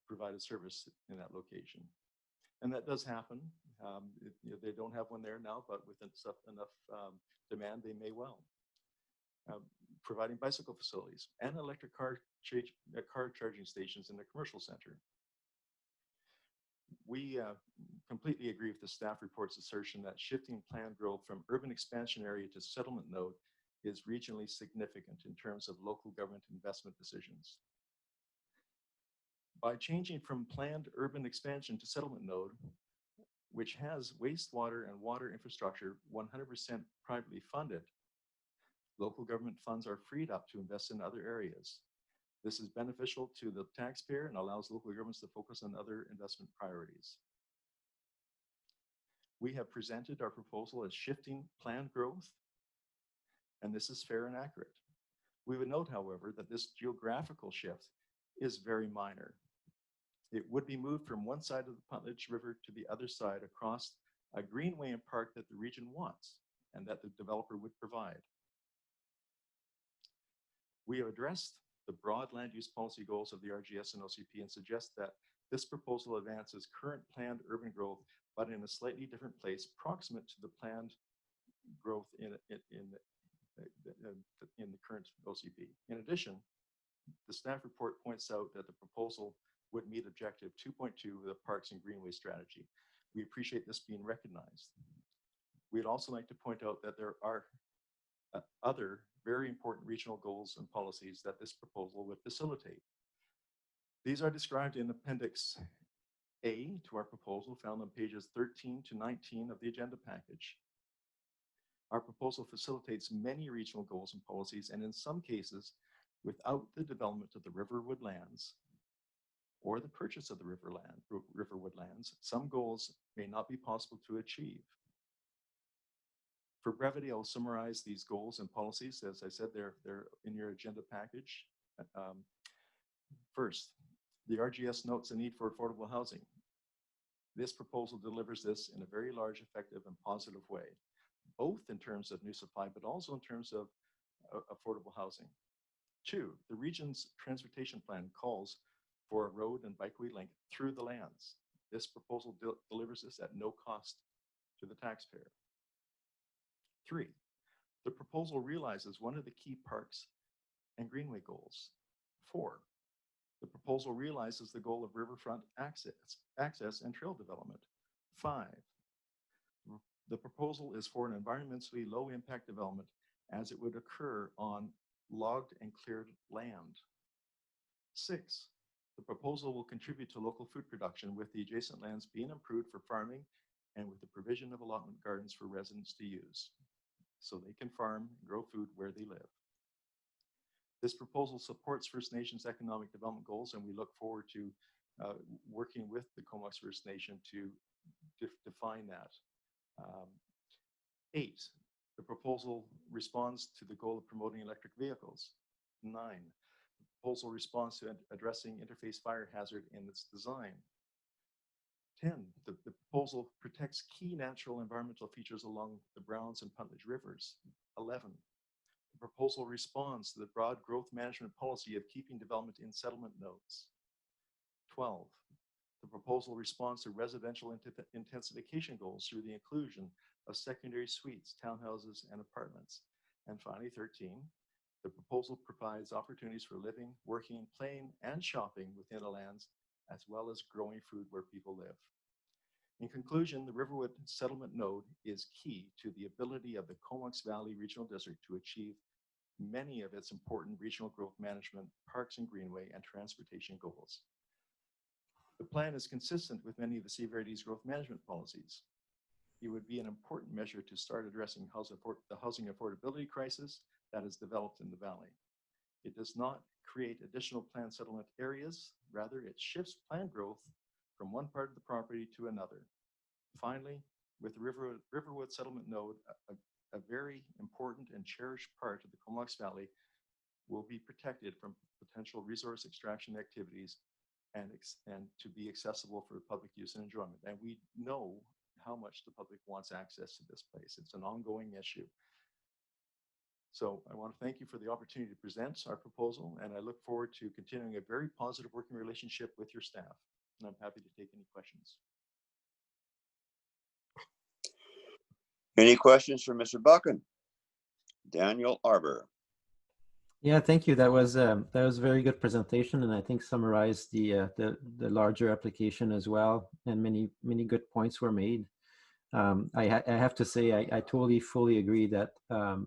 Speaker 10: provide a service in that location. And that does happen. They don't have one there now, but with enough demand, they may well. Providing bicycle facilities and electric car charging stations in the commercial center. We completely agree with the staff report's assertion that shifting planned growth from urban expansion area to settlement node is regionally significant in terms of local government investment decisions. By changing from planned urban expansion to settlement node, which has wastewater and water infrastructure 100% privately funded, local government funds are freed up to invest in other areas. This is beneficial to the taxpayer and allows local governments to focus on other investment priorities. We have presented our proposal as shifting planned growth, and this is fair and accurate. We would note, however, that this geographical shift is very minor. It would be moved from one side of the Puntledge River to the other side across a greenway and park that the region wants and that the developer would provide. We have addressed the broad land use policy goals of the RGS and OCP and suggest that this proposal advances current planned urban growth, but in a slightly different place, proximate to the planned growth in the current OCP. In addition, the staff report points out that the proposal would meet objective 2.2 of the Parks and Greenway strategy. We appreciate this being recognized. We'd also like to point out that there are other very important regional goals and policies that this proposal would facilitate. These are described in Appendix A to our proposal, found on pages 13 to 19 of the agenda package. Our proposal facilitates many regional goals and policies, and in some cases, without the development of the Riverwood lands or the purchase of the Riverwood lands, some goals may not be possible to achieve. For brevity, I'll summarize these goals and policies. As I said, they're in your agenda package. First, the RGS notes the need for affordable housing. This proposal delivers this in a very large, effective, and positive way, both in terms of new supply, but also in terms of affordable housing. Two, the region's transportation plan calls for a road and bikeway link through the lands. This proposal delivers this at no cost to the taxpayer. Three, the proposal realizes one of the key parks and greenway goals. Four, the proposal realizes the goal of riverfront access and trail development. Five, the proposal is for an environmentally low impact development as it would occur on logged and cleared land. Six, the proposal will contribute to local food production with the adjacent lands being improved for farming and with the provision of allotment gardens for residents to use, so they can farm and grow food where they live. This proposal supports First Nations economic development goals, and we look forward to working with the Comox First Nation to define that. 8, the proposal responds to the goal of promoting electric vehicles. 9, the proposal responds to addressing interface fire hazard in its design. 10, the proposal protects key natural environmental features along the Browns and Puntledge rivers. 11, the proposal responds to the broad growth management policy of keeping development in settlement nodes. 12, the proposal responds to residential intensification goals through the inclusion of secondary suites, townhouses, and apartments. And finally, 13, the proposal provides opportunities for living, working, playing, and shopping within the lands, as well as growing food where people live. In conclusion, the Riverwood Settlement Node is key to the ability of the Comox Valley Regional District to achieve many of its important regional growth management, parks and greenway, and transportation goals. The plan is consistent with many of the CVRD's growth management policies. It would be an important measure to start addressing the housing affordability crisis that is developed in the valley. It does not create additional planned settlement areas. Rather, it shifts planned growth from one part of the property to another. Finally, with the Riverwood Settlement Node, a very important and cherished part of the Comox Valley will be protected from potential resource extraction activities and to be accessible for public use and enjoyment. And we know how much the public wants access to this place. It's an ongoing issue. So I want to thank you for the opportunity to present our proposal, and I look forward to continuing a very positive working relationship with your staff. And I'm happy to take any questions.
Speaker 1: Any questions for Mr. Buchan? Daniel Arbor.
Speaker 3: Yeah, thank you. That was a very good presentation, and I think summarized the larger application as well. And many good points were made. I have to say I totally fully agree that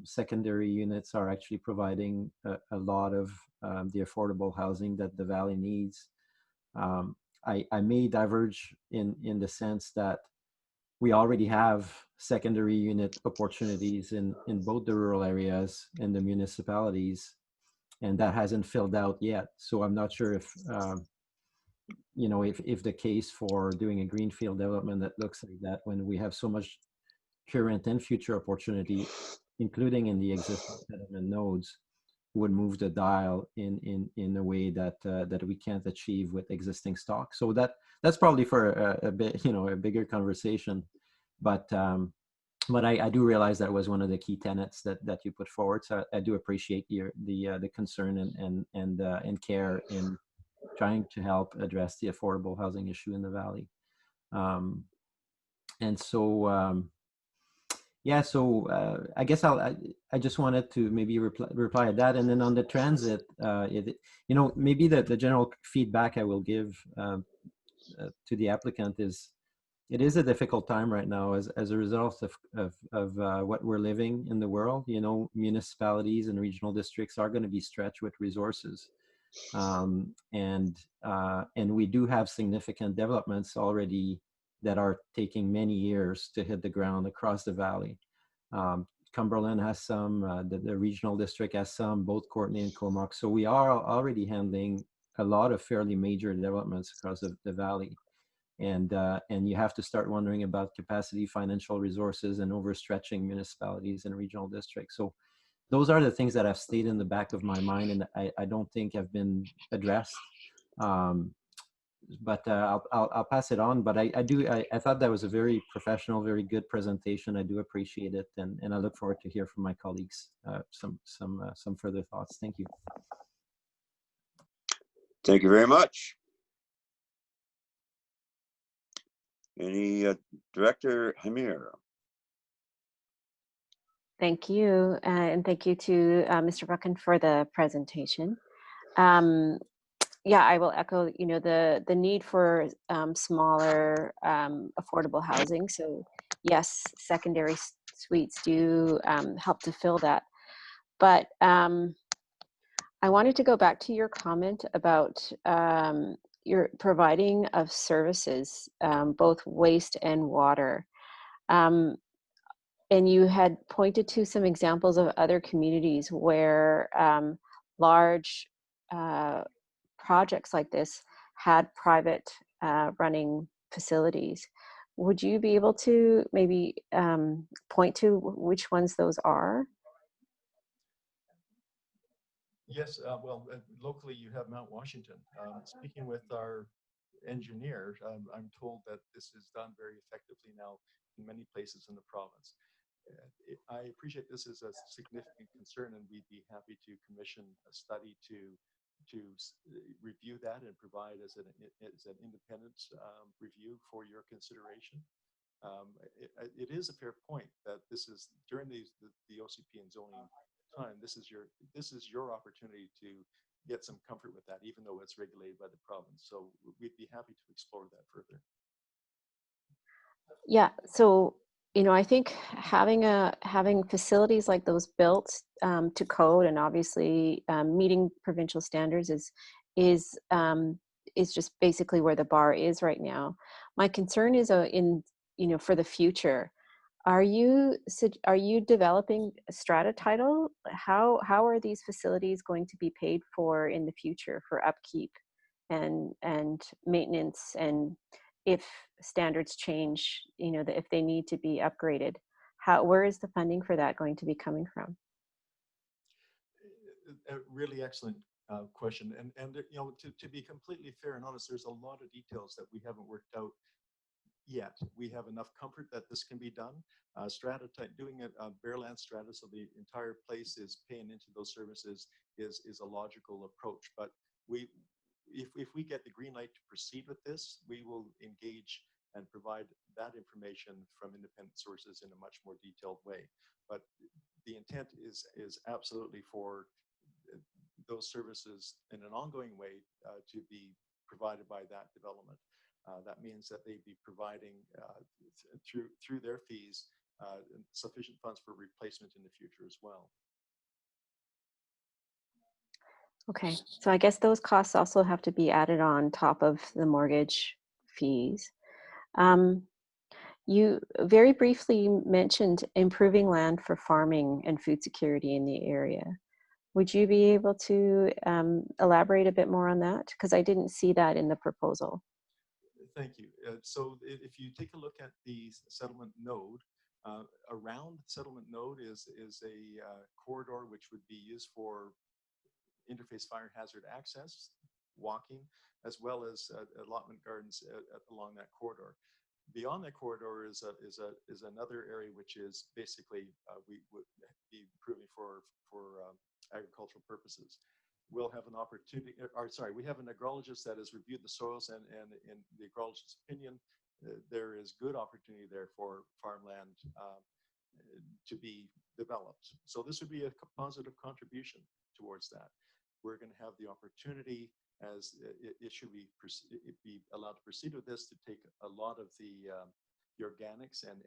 Speaker 3: secondary units are actually providing a lot of the affordable housing that the valley needs. I may diverge in the sense that we already have secondary unit opportunities in both the rural areas and the municipalities, and that hasn't filled out yet. So I'm not sure if you know, if the case for doing a greenfield development that looks like that when we have so much current and future opportunity, including in the existing settlement nodes, would move the dial in a way that that we can't achieve with existing stock. So that's probably for a bit, you know, a bigger conversation. But I do realize that was one of the key tenets that you put forward. So I do appreciate the concern and care in trying to help address the affordable housing issue in the valley. And so, yeah, so I guess I just wanted to maybe reply to that. And then on the transit, you know, maybe the general feedback I will give to the applicant is, it is a difficult time right now as a result of what we're living in the world. You know, municipalities and regional districts are going to be stretched with resources. And we do have significant developments already that are taking many years to hit the ground across the valley. Cumberland has some, the regional district has some, both Courtenay and Comox. So we are already handling a lot of fairly major developments across the valley. And you have to start wondering about capacity, financial resources, and overstretching municipalities and regional districts. So those are the things that have stayed in the back of my mind, and I don't think have been addressed. But I'll pass it on. But I thought that was a very professional, very good presentation. I do appreciate it, and I look forward to hear from my colleagues some further thoughts. Thank you.
Speaker 1: Thank you very much. Any Director Hamir?
Speaker 7: Thank you, and thank you to Mr. Buchan for the presentation. Yeah, I will echo, you know, the need for smaller, affordable housing. So yes, secondary suites do help to fill that. But I wanted to go back to your comment about your providing of services, both waste and water. And you had pointed to some examples of other communities where large projects like this had private running facilities. Would you be able to maybe point to which ones those are?
Speaker 10: Yes, well, locally you have Mount Washington. Speaking with our engineer, I'm told that this is done very effectively now in many places in the province. I appreciate this is a significant concern, and we'd be happy to commission a study to review that and provide as an independent review for your consideration. It is a fair point that this is during the OCP and zoning time. This is your opportunity to get some comfort with that, even though it's regulated by the province. So we'd be happy to explore that further.
Speaker 7: Yeah, so you know, I think having facilities like those built to code and obviously meeting provincial standards is just basically where the bar is right now. My concern is in, you know, for the future, are you developing a strata title? How are these facilities going to be paid for in the future for upkeep and maintenance, and if standards change, if they need to be upgraded, where is the funding for that going to be coming from?
Speaker 10: A really excellent question. And to be completely fair and honest, there's a lot of details that we haven't worked out yet. We have enough comfort that this can be done. Strata type, doing a bare land strata so the entire place is paying into those services is a logical approach. But if we get the green light to proceed with this, we will engage and provide that information from independent sources in a much more detailed way. But the intent is absolutely for those services in an ongoing way to be provided by that development. That means that they'd be providing through their fees sufficient funds for replacement in the future as well.
Speaker 7: Okay, so I guess those costs also have to be added on top of the mortgage fees. You very briefly mentioned improving land for farming and food security in the area. Would you be able to elaborate a bit more on that? Because I didn't see that in the proposal.
Speaker 10: Thank you. So if you take a look at the settlement node, around the settlement node is a corridor which would be used for interface fire hazard access, walking, as well as allotment gardens along that corridor. Beyond that corridor is another area which is basically we would be improving for agricultural purposes. We'll have an opportunity, we have an agrologist that has reviewed the soils, and in the agrologist's opinion, there is good opportunity there for farmland to be developed. So this would be a positive contribution towards that. We're going to have the opportunity, as it should be allowed to proceed with this, to take a lot of the organics and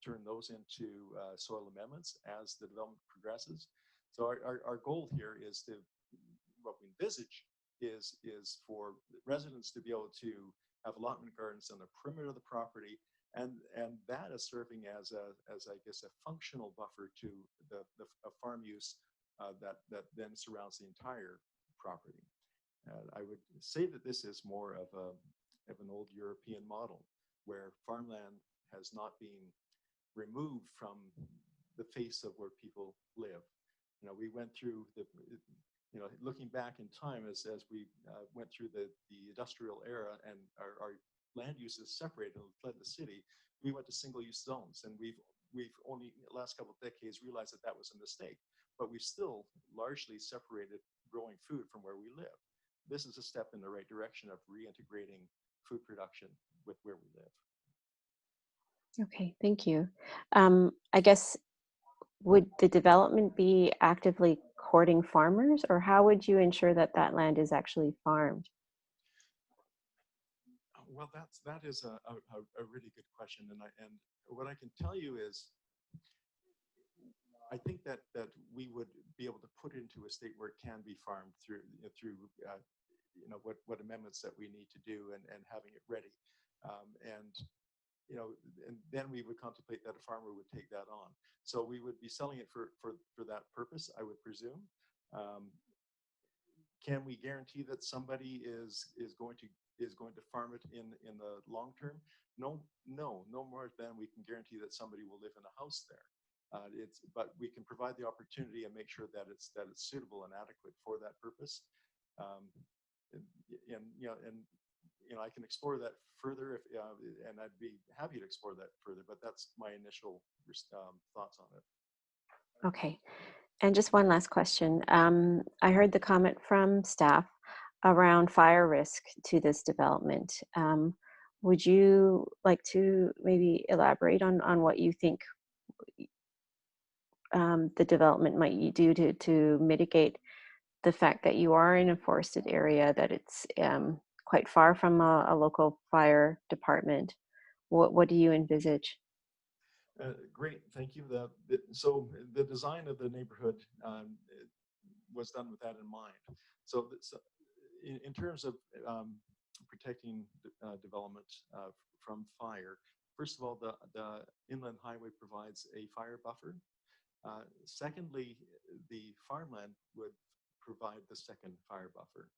Speaker 10: turn those into soil amendments as the development progresses. So our goal here is to, what we envisage is for residents to be able to have allotment gardens on the perimeter of the property, and that is serving as I guess a functional buffer to the farm use that then surrounds the entire property. I would say that this is more of an old European model where farmland has not been removed from the face of where people live. We went through looking back in time as we went through the industrial era, and our land uses separated and fled the city. We went to single-use zones, and we've only in the last couple of decades realized that was a mistake. But we've still largely separated growing food from where we live. This is a step in the right direction of reintegrating food production with where we live.
Speaker 7: Okay, thank you. I guess, would the development be actively courting farmers, or how would you ensure that that land is actually farmed?
Speaker 10: Well, that is a really good question, and what I can tell you is, I think that we would be able to put it into a state where it can be farmed through what amendments that we need to do and having it ready, and then we would contemplate that a farmer would take that on. So we would be selling it for that purpose, I would presume. Can we guarantee that somebody is going to farm it in the long term? No more than we can guarantee that somebody will live in a house there. But we can provide the opportunity and make sure that it's suitable and adequate for that purpose. I can explore that further, and I'd be happy to explore that further. But that's my initial thoughts on it.
Speaker 7: Okay, and just one last question. I heard the comment from staff around fire risk to this development. Would you like to maybe elaborate on what you think the development might do to mitigate the fact that you are in a forested area, that it's quite far from a local fire department? What do you envisage?
Speaker 10: Great, thank you. So the design of the neighborhood was done with that in mind. So in terms of protecting development from fire, first of all, the inland highway provides a fire buffer. Secondly, the farmland would provide the second fire buffer.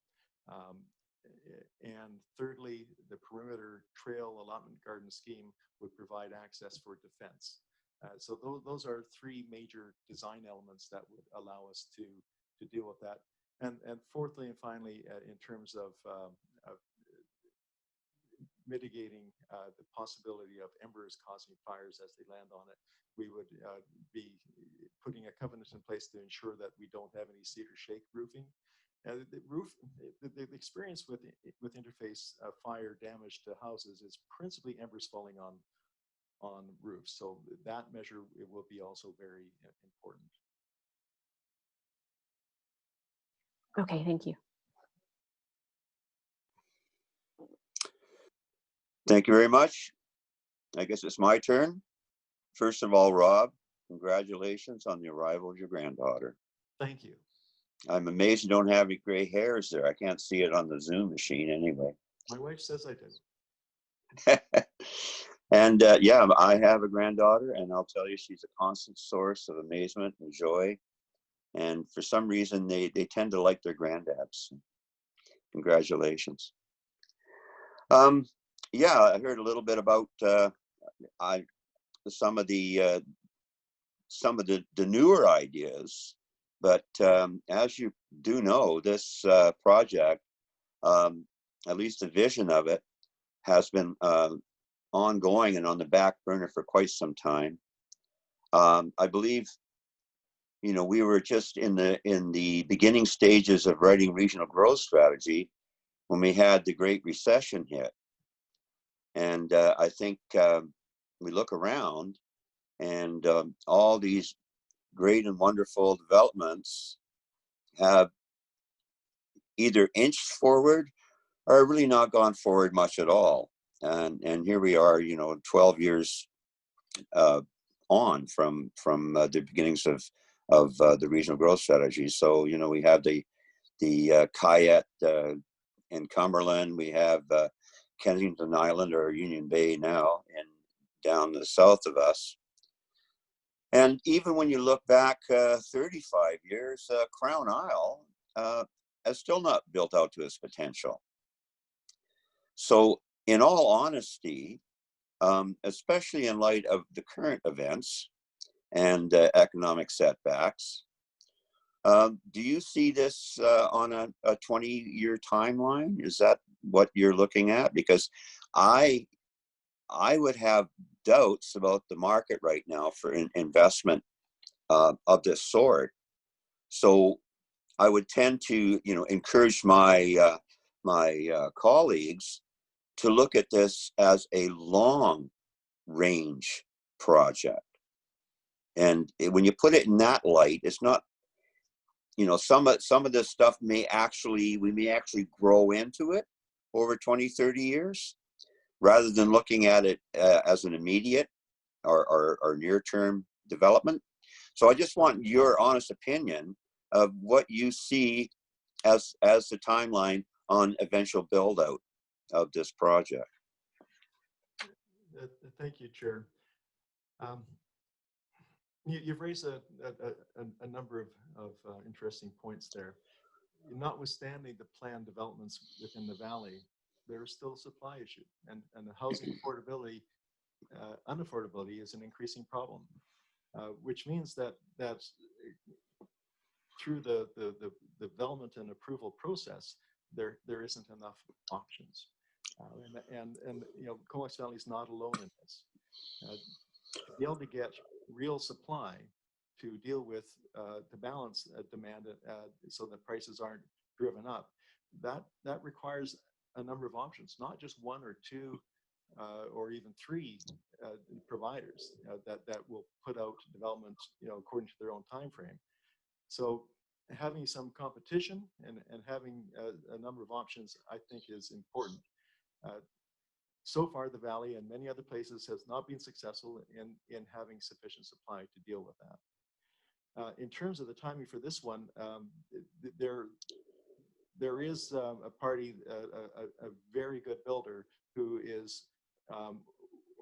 Speaker 10: And thirdly, the perimeter trail allotment garden scheme would provide access for defense. So those are three major design elements that would allow us to deal with that. And fourthly and finally, in terms of mitigating the possibility of embers causing fires as they land on it, we would be putting a covenant in place to ensure that we don't have any cedar shake roofing. The experience with interface fire damage to houses is principally embers falling on roofs. So that measure, it will be also very important.
Speaker 7: Okay, thank you.
Speaker 1: Thank you very much. I guess it's my turn. First of all, Rob, congratulations on the arrival of your granddaughter.
Speaker 10: Thank you.
Speaker 1: I'm amazed you don't have any gray hairs there. I can't see it on the Zoom machine anyway.
Speaker 10: My wife says I did.
Speaker 1: And yeah, I have a granddaughter, and I'll tell you, she's a constant source of amazement and joy. And for some reason, they tend to like their granddads. Congratulations. Yeah, I heard a little bit about some of the newer ideas, but as you do know, this project, at least the vision of it, has been ongoing and on the back burner for quite some time. I believe, you know, we were just in the beginning stages of writing regional growth strategy when we had the Great Recession hit. And I think we look around and all these great and wonderful developments have either inched forward or really not gone forward much at all. And here we are, you know, 12 years on from the beginnings of the regional growth strategy. So, you know, we have the Cayette in Cumberland, we have Kensington Island or Union Bay now, and down the south of us. And even when you look back 35 years, Crown Isle has still not built out to its potential. So in all honesty, especially in light of the current events and economic setbacks, do you see this on a 20-year timeline? Is that what you're looking at? Because I would have doubts about the market right now for investment of this sort. So I would tend to, you know, encourage my colleagues to look at this as a long range project. And when you put it in that light, it's not, you know, some of this stuff we may actually grow into it over 20, 30 years, rather than looking at it as an immediate or near-term development. So I just want your honest opinion of what you see as the timeline on eventual build out of this project.
Speaker 10: Thank you, Chair. You've raised a number of interesting points there. Notwithstanding the planned developments within the valley, there is still a supply issue, and the housing affordability, unaffordability is an increasing problem, which means that through the development and approval process, there isn't enough options, and you know, Comox Valley is not alone in this. To be able to get real supply to deal with the balance demand so that prices aren't driven up, that requires a number of options, not just one or two or even three providers that will put out development, you know, according to their own time frame. So having some competition and having a number of options, I think, is important. So far, the Valley and many other places has not been successful in having sufficient supply to deal with that. In terms of the timing for this one, there is a party, a very good builder who is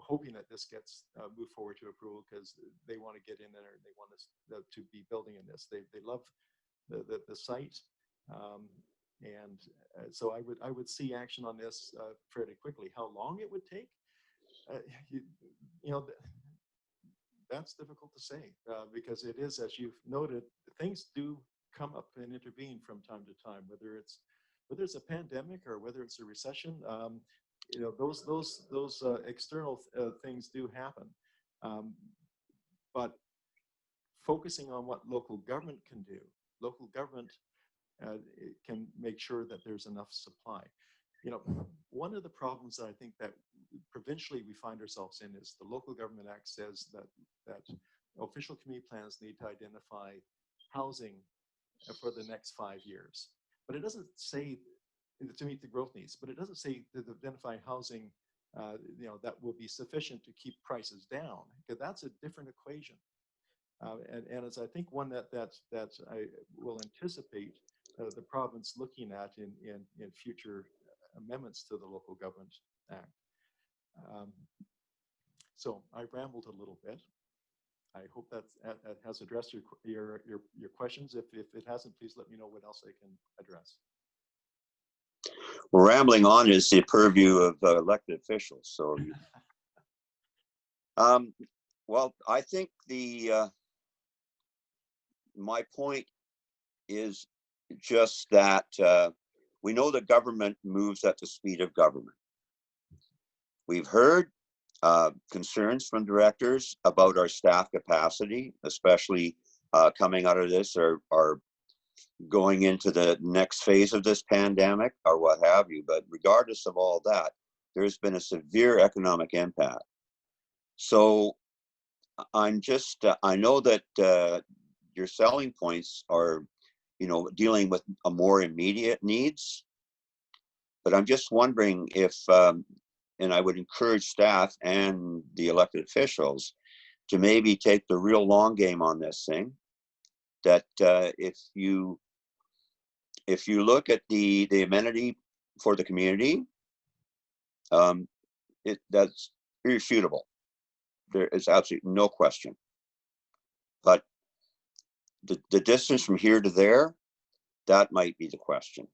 Speaker 10: hoping that this gets moved forward to approval because they want to get in there and they want us to be building in this. They love the site. And so I would see action on this fairly quickly. How long it would take, you know, that's difficult to say because it is, as you've noted, things do come up and intervene from time to time, whether it's a pandemic or whether it's a recession. You know, those external things do happen. But focusing on what local government can do, local government can make sure that there's enough supply. You know, one of the problems that I think that provincially we find ourselves in is the Local Government Act says that official community plans need to identify housing for the next 5 years. But it doesn't say to meet the growth needs, but it doesn't say to identify housing you know, that will be sufficient to keep prices down, because that's a different equation. And it's, I think, one that I will anticipate the province looking at in future amendments to the Local Government Act. So I rambled a little bit. I hope that has addressed your questions. If it hasn't, please let me know what else I can address.
Speaker 1: Well, rambling on is the purview of elected officials. So, well, I think my point is just that we know that government moves at the speed of government. We've heard concerns from directors about our staff capacity, especially coming out of this or going into the next phase of this pandemic or what have you. But regardless of all that, there's been a severe economic impact. So I'm just, I know that your selling points are, you know, dealing with a more immediate needs, but I'm just wondering if, and I would encourage staff and the elected officials to maybe take the real long game on this thing, that if you look at the amenity for the community, that's irrefutable. There is absolutely no question. But the distance from here to there, that might be the question.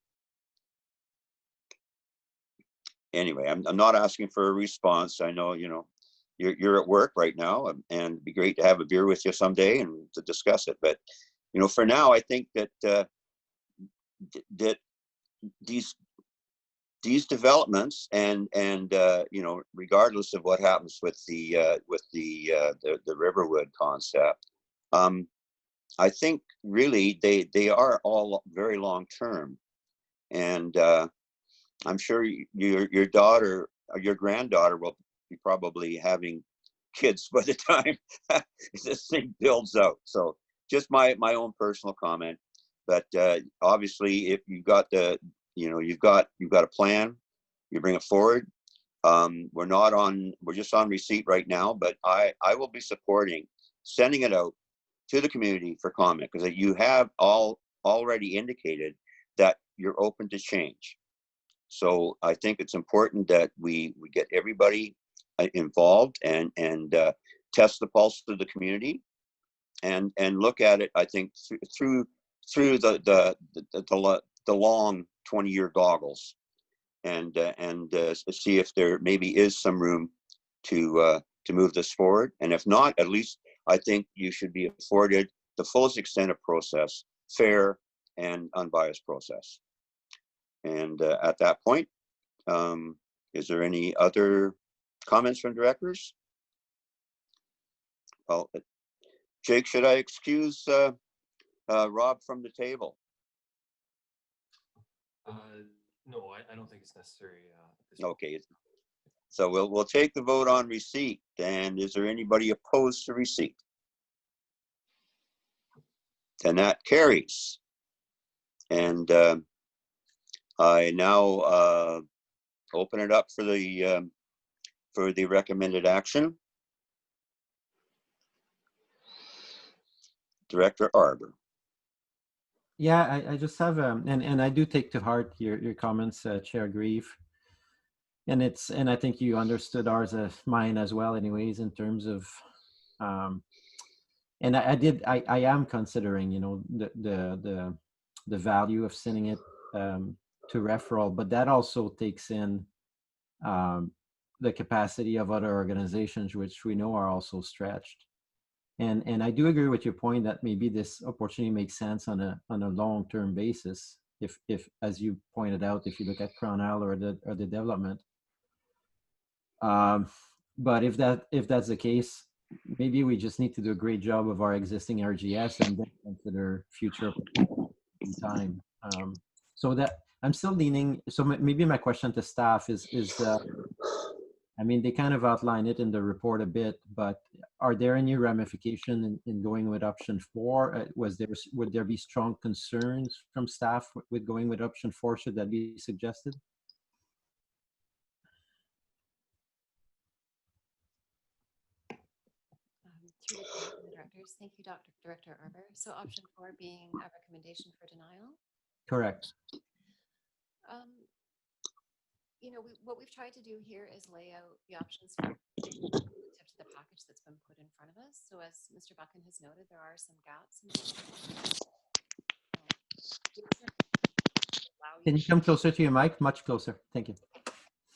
Speaker 1: Anyway, I'm not asking for a response. I know, you know, you're at work right now, and it'd be great to have a beer with you someday and to discuss it. But, you know, for now, I think that that these developments and you know, regardless of what happens with the Riverwood concept, I think really they are all very long term, and I'm sure your daughter or your granddaughter will be probably having kids by the time this thing builds out. So just my own personal comment, but obviously if you've got you've got a plan, you bring it forward. We're just on receipt right now, but I will be supporting sending it out to the community for comment, because you have already indicated that you're open to change. So I think it's important that we get everybody involved and test the pulse of the community and look at it, I think, through the long 20-year goggles, and see if there maybe is some room to move this forward. And if not, at least I think you should be afforded the fullest extent of process, fair and unbiased process. And at that point, is there any other comments from directors? Well, Jake, should I excuse Rob from the table?
Speaker 2: No, I don't think it's necessary.
Speaker 1: Okay, so we'll take the vote on receipt. And is there anybody opposed to receipt? And that carries. And I now open it up for the recommended action. Director Arbor.
Speaker 3: Yeah, I just have and I do take to heart your comments, Chair Grieve. and I think you understood ours as mine as well, anyways, in terms of, and I am considering, the value of sending it to referral, but that also takes in the capacity of other organizations, which we know are also stretched. And I do agree with your point that maybe this opportunity makes sense on a long-term basis. If as you pointed out, if you look at Crown Isle or the development. But if that's the case, maybe we just need to do a great job of our existing RGS and then consider future in time. So that I'm still leaning. So maybe my question to staff is I mean, they kind of outline it in the report a bit, but are there any ramification in going with option 4? Would there be strong concerns from staff with going with option 4? Should that be suggested?
Speaker 9: Through the chair and the directors, thank you, Director Arbour. So option 4 being a recommendation for denial.
Speaker 3: Correct.
Speaker 9: What we've tried to do here is lay out the options relative to the package that's been put in front of us. So as Mr. Buchan has noted, there are some gaps in
Speaker 3: Can you come closer to your mic? Much closer. Thank you.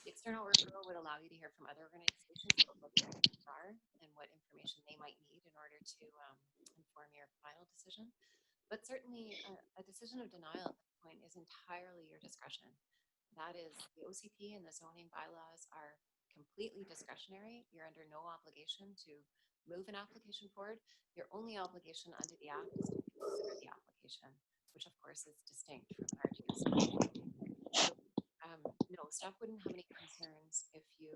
Speaker 9: The external referral would allow you to hear from other organizations about what their needs are and what information they might need in order to inform your final decision. But certainly a decision of denial at this point is entirely your discretion. That is, the OCP and the zoning bylaws are completely discretionary. You're under no obligation to move an application forward. Your only obligation under the act is to consider the application, which of course is distinct from RGS. So, no, staff wouldn't have any concerns if you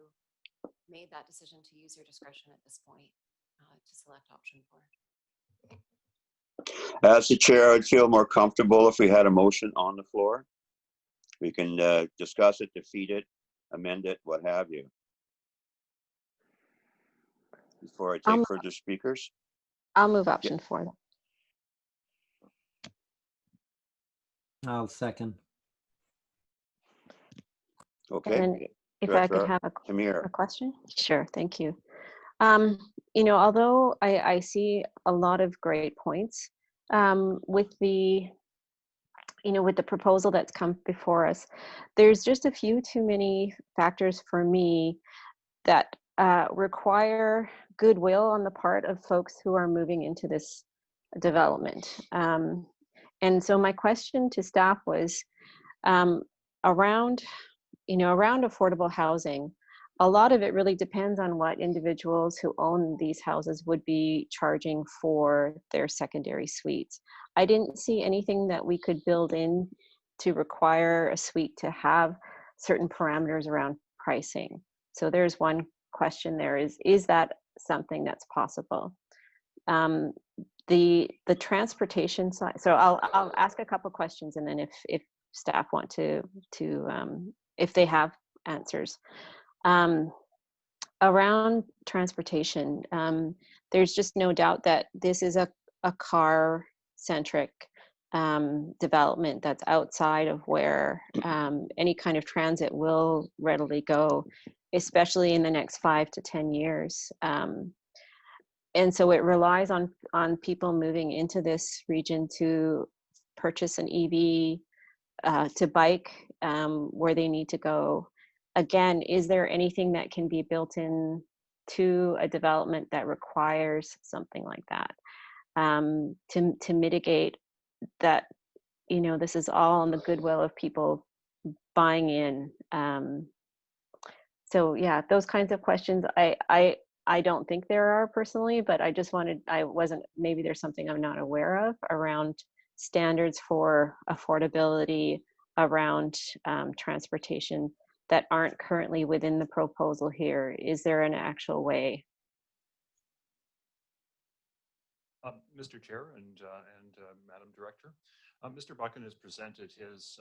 Speaker 9: made that decision to use your discretion at this point to select option 4.
Speaker 1: As the chair, I'd feel more comfortable if we had a motion on the floor. We can discuss it, defeat it, amend it, what have you. Before I take further speakers.
Speaker 7: I'll move option 4.
Speaker 3: I'll second.
Speaker 1: Okay.
Speaker 7: And then if I could have a question? Sure, thank you. Although I see a lot of great points with the proposal that's come before us, there's just a few too many factors for me that require goodwill on the part of folks who are moving into this development. And so my question to staff was around affordable housing. A lot of it really depends on what individuals who own these houses would be charging for their secondary suites. I didn't see anything that we could build in to require a suite to have certain parameters around pricing. So there's one question there, is that something that's possible? The transportation side, so I'll ask a couple questions, and then if staff want to if they have answers. Around transportation, there's just no doubt that this is a car-centric development that's outside of where any kind of transit will readily go, especially in the next 5 to 10 years. And so it relies on people moving into this region to purchase an EV, to bike where they need to go. Again, is there anything that can be built in to a development that requires something like that to mitigate that? This is all on the goodwill of people buying in. So yeah, those kinds of questions. I don't think there are personally, but maybe there's something I'm not aware of around standards for affordability around transportation that aren't currently within the proposal here. Is there an actual way?
Speaker 5: Mr. Chair and Madam Director, Mr. Buchan has presented his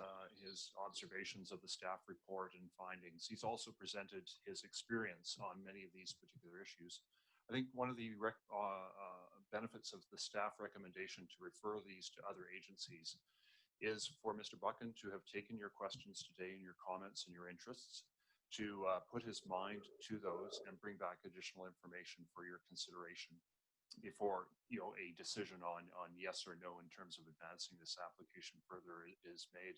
Speaker 5: observations of the staff report and findings. He's also presented his experience on many of these particular issues. I think one of the benefits of the staff recommendation to refer these to other agencies is for Mr. Buchan to have taken your questions today and your comments and your interests to put his mind to those and bring back additional information for your consideration before a decision on yes or no in terms of advancing this application further is made.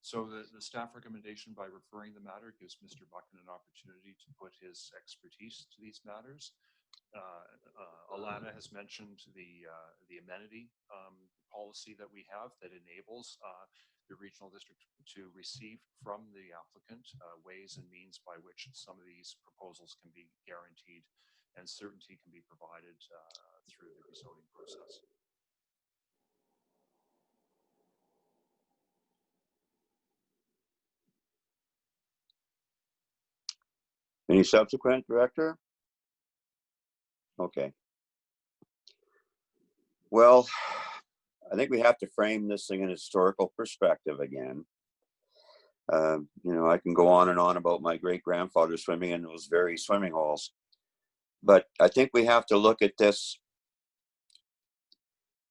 Speaker 5: So the staff recommendation by referring the matter gives Mr. Buchan an opportunity to put his expertise to these matters. Alana has mentioned the amenity policy that we have that enables the regional district to receive from the applicant ways and means by which some of these proposals can be guaranteed and certainty can be provided through the rezoning process.
Speaker 1: Any subsequent, Director? Okay. Well, I think we have to frame this thing in a historical perspective again. I can go on and on about my great-grandfather swimming in those very swimming holes. But I think we have to look at this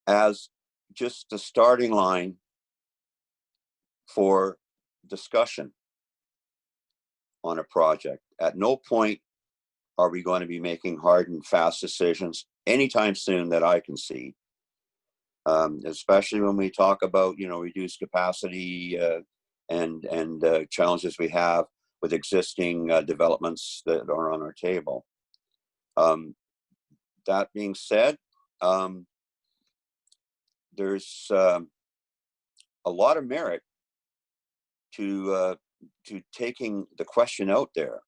Speaker 1: as just the starting line for discussion on a project. At no point are we going to be making hard and fast decisions anytime soon that I can see. Especially when we talk about, reduced capacity and challenges we have with existing developments that are on our table. That being said, there's a lot of merit to taking the question out there.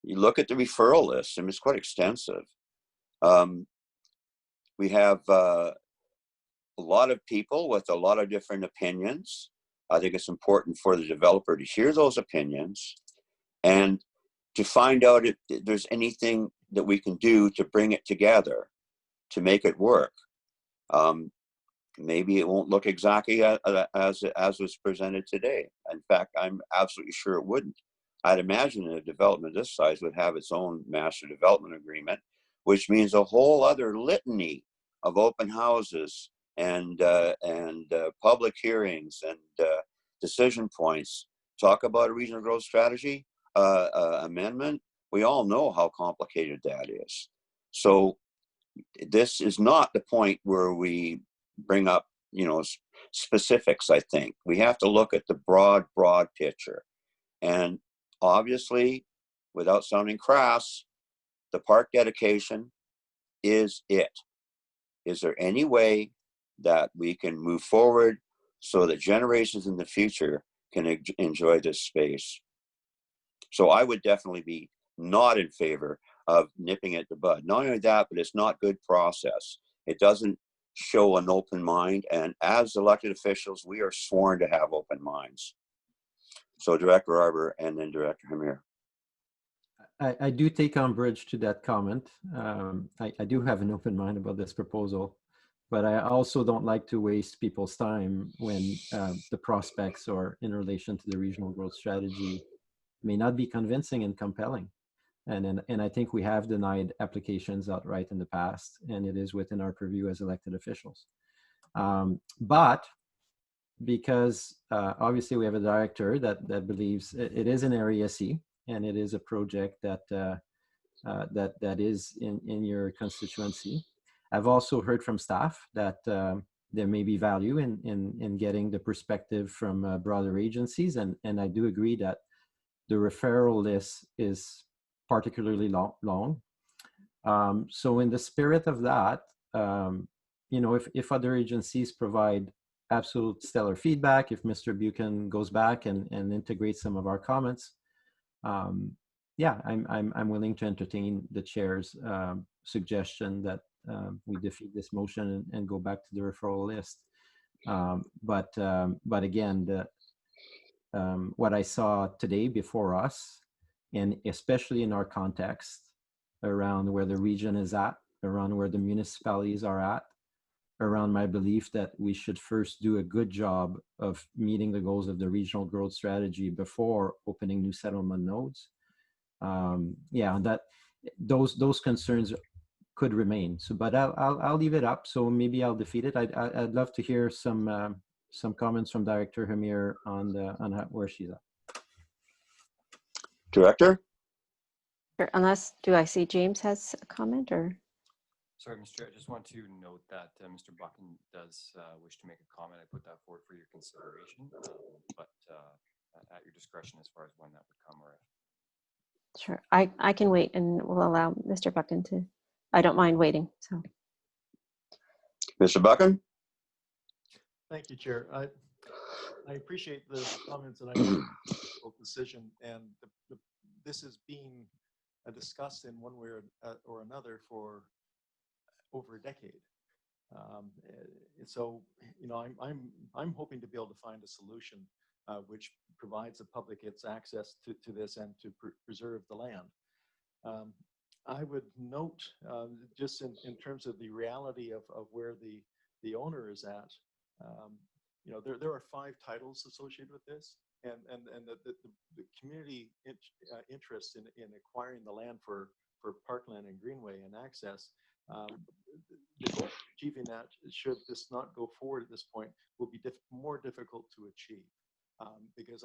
Speaker 1: You look at the referral list, and it's quite extensive. We have a lot of people with a lot of different opinions. I think it's important for the developer to hear those opinions and to find out if there's anything that we can do to bring it together, to make it work. Maybe it won't look exactly as was presented today. In fact, I'm absolutely sure it wouldn't. I'd imagine a development this size would have its own master development agreement, which means a whole other litany of open houses and public hearings and decision points. Talk about a regional growth strategy amendment. We all know how complicated that is. So this is not the point where we bring up, specifics. I think we have to look at the broad picture. And obviously, without sounding crass, the park dedication is it. Is there any way that we can move forward so that generations in the future can enjoy this space? So I would definitely be not in favor of nipping at the bud. Not only that, but it's not good process. It doesn't show an open mind. And as elected officials, we are sworn to have open minds. So Director Arbor and then Director Hamir.
Speaker 3: I do take umbrage to that comment. I do have an open mind about this proposal, but I also don't like to waste people's time when the prospects or in relation to the regional growth strategy may not be convincing and compelling. And I think we have denied applications outright in the past, and it is within our purview as elected officials. But because obviously we have a director that believes it is an Area C, and it is a project that that is in your constituency. I've also heard from staff that there may be value in getting the perspective from broader agencies, and I do agree that the referral list is particularly long. So in the spirit of that, if other agencies provide absolute stellar feedback, if Mr. Buchan goes back and integrates some of our comments, yeah, I'm willing to entertain the chair's suggestion that we defeat this motion and go back to the referral list. But again, what I saw today before us, and especially in our context around where the region is at, around where the municipalities are at, around my belief that we should first do a good job of meeting the goals of the regional growth strategy before opening new settlement nodes. Yeah, that those concerns could remain. So, but I'll leave it up. So maybe I'll defeat it. I'd love to hear some comments from Director Hamir on where she's at.
Speaker 1: Director?
Speaker 7: Unless, do I see James has a comment or?
Speaker 2: Sorry, Mr. Chair, I just want to note that Mr. Buchan does wish to make a comment. I put that forward for your consideration, but at your discretion as far as when that would come or if.
Speaker 7: Sure, I can wait and we'll allow Mr. Buchan to, I don't mind waiting, so.
Speaker 1: Mr. Buchan?
Speaker 10: Thank you, Chair. I appreciate the comments, and I know it's a difficult decision, and this is being discussed in one way or another for over a decade. So, you know, I'm hoping to be able to find a solution which provides the public its access to this and to preserve the land. I would note, just in terms of the reality of where the owner is at, you know, there are 5 titles associated with this, and the community interest in acquiring the land for parkland and greenway and access, the goal of achieving that, should this not go forward at this point, will be more difficult to achieve, because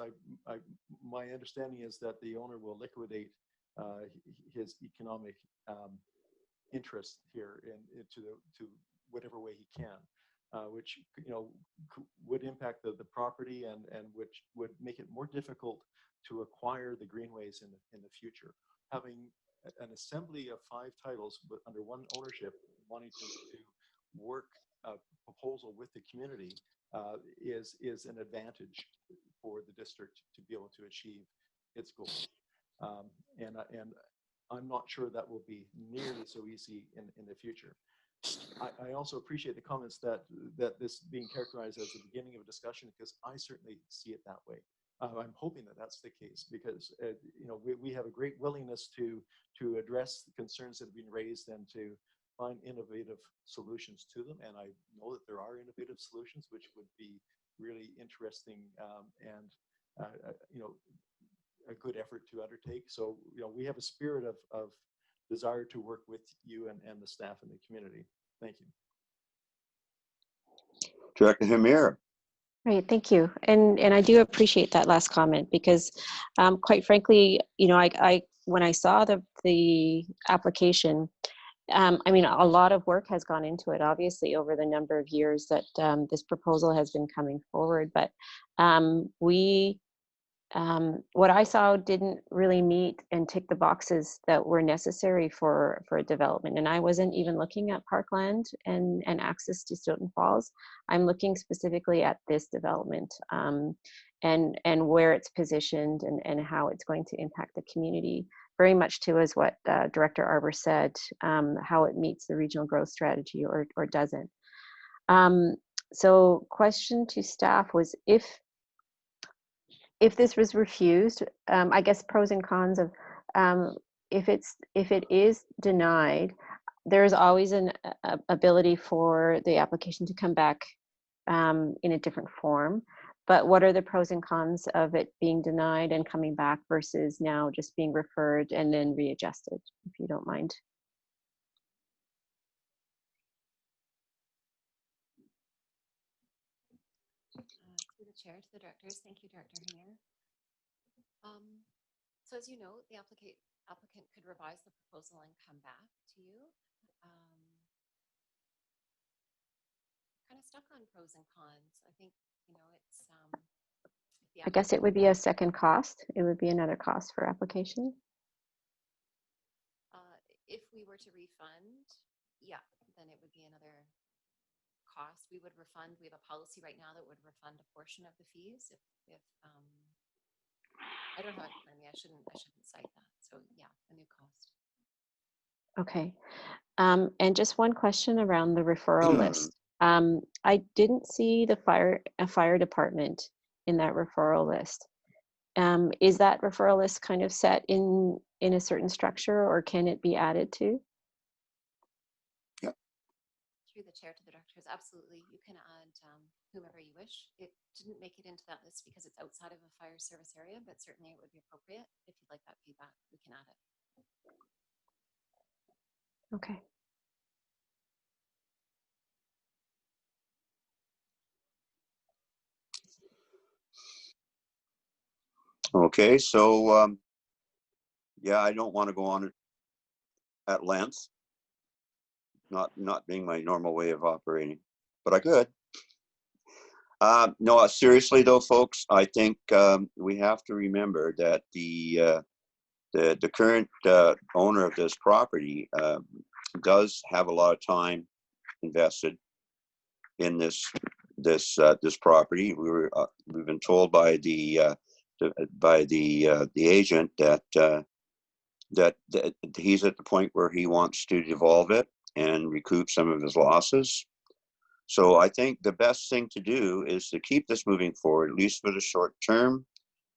Speaker 10: my understanding is that the owner will liquidate his economic interest here to whatever way he can. Which, you know, would impact the property and which would make it more difficult to acquire the greenways in the future. Having an assembly of 5 titles but under one ownership, wanting to work a proposal with the community is an advantage for the district to be able to achieve its goals. And I'm not sure that will be nearly so easy in the future. I also appreciate the comments that this being characterized as the beginning of a discussion, because I certainly see it that way. I'm hoping that that's the case, because you know, we have a great willingness to address the concerns that have been raised and to find innovative solutions to them. And I know that there are innovative solutions which would be really interesting and you know, a good effort to undertake. So, you know, we have a spirit of desire to work with you and the staff and the community. Thank you.
Speaker 1: Director Hamir?
Speaker 7: Great, thank you. And I do appreciate that last comment, because quite frankly, you know, I when I saw the application, I mean, a lot of work has gone into it, obviously, over the number of years that this proposal has been coming forward. But what I saw didn't really meet and tick the boxes that were necessary for a development. And I wasn't even looking at parkland and access to Stoughton Falls. I'm looking specifically at this development and where it's positioned and how it's going to impact the community. Very much too, as what Director Arbour said, how it meets the regional growth strategy or doesn't. So question to staff was, if this was refused, I guess pros and cons of if it is denied, there's always an ability for the application to come back in a different form. But what are the pros and cons of it being denied and coming back versus now just being referred and then readjusted, if you don't mind?
Speaker 9: Through the chair to the directors, thank you, Director Hamir. So as you know, the applicant could revise the proposal and come back to you. Kind of stuck on pros and cons. I think, you know, it's
Speaker 7: I guess it would be a second cost. It would be another cost for application.
Speaker 9: If we were to refund, yeah, then it would be another cost. We would refund. We have a policy right now that would refund a portion of the fees if I don't have it in front of me. I shouldn't cite that. So yeah, a new cost.
Speaker 7: Okay. And just one question around the referral list. I didn't see the fire department in that referral list. Is that referral list kind of set in a certain structure, or can it be added to?
Speaker 1: Yeah.
Speaker 9: Through the chair to the directors, absolutely. You can add whomever you wish. It didn't make it into that list because it's outside of a fire service area, but certainly it would be appropriate. If you'd like that feedback, we can add it.
Speaker 7: Okay.
Speaker 1: Okay, so yeah, I don't want to go on it at length. Not being my normal way of operating, but I could. No, seriously though, folks, I think we have to remember that the current owner of this property does have a lot of time invested in this property. We've been told by the agent that he's at the point where he wants to devolve it and recoup some of his losses. So I think the best thing to do is to keep this moving forward, at least for the short term.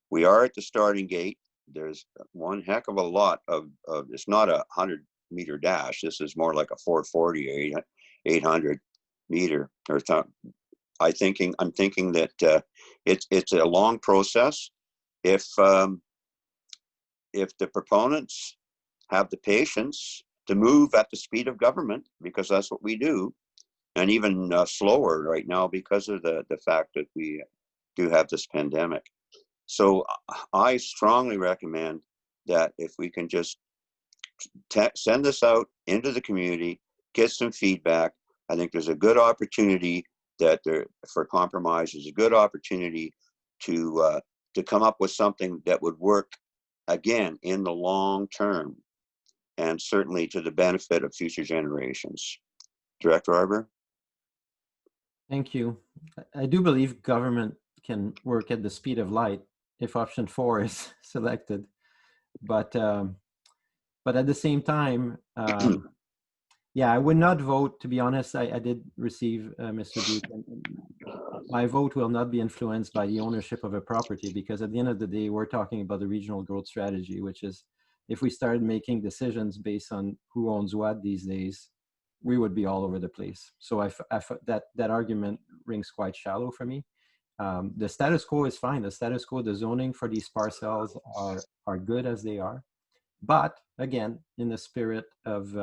Speaker 1: We are at the starting gate. There's one heck of a lot of it's not a 100-meter dash. This is more like a 440 or 800 meter. Or I'm thinking that it's a long process. If the proponents have the patience to move at the speed of government, because that's what we do, and even slower right now because of the fact that we do have this pandemic. So I strongly recommend that if we can just send this out into the community, get some feedback. I think there's a good opportunity for compromise. There's a good opportunity to come up with something that would work again in the long term, and certainly to the benefit of future generations. Director Arbour?
Speaker 3: Thank you. I do believe government can work at the speed of light if option 4 is selected, but at the same time, yeah, I would not vote. To be honest, I did receive Mr. Duke. My vote will not be influenced by the ownership of a property, because at the end of the day, we're talking about the regional growth strategy, which is, if we started making decisions based on who owns what these days, we would be all over the place. So that argument rings quite shallow for me. The status quo is fine. The status quo, the zoning for these parcels are good as they are. But again, in the spirit of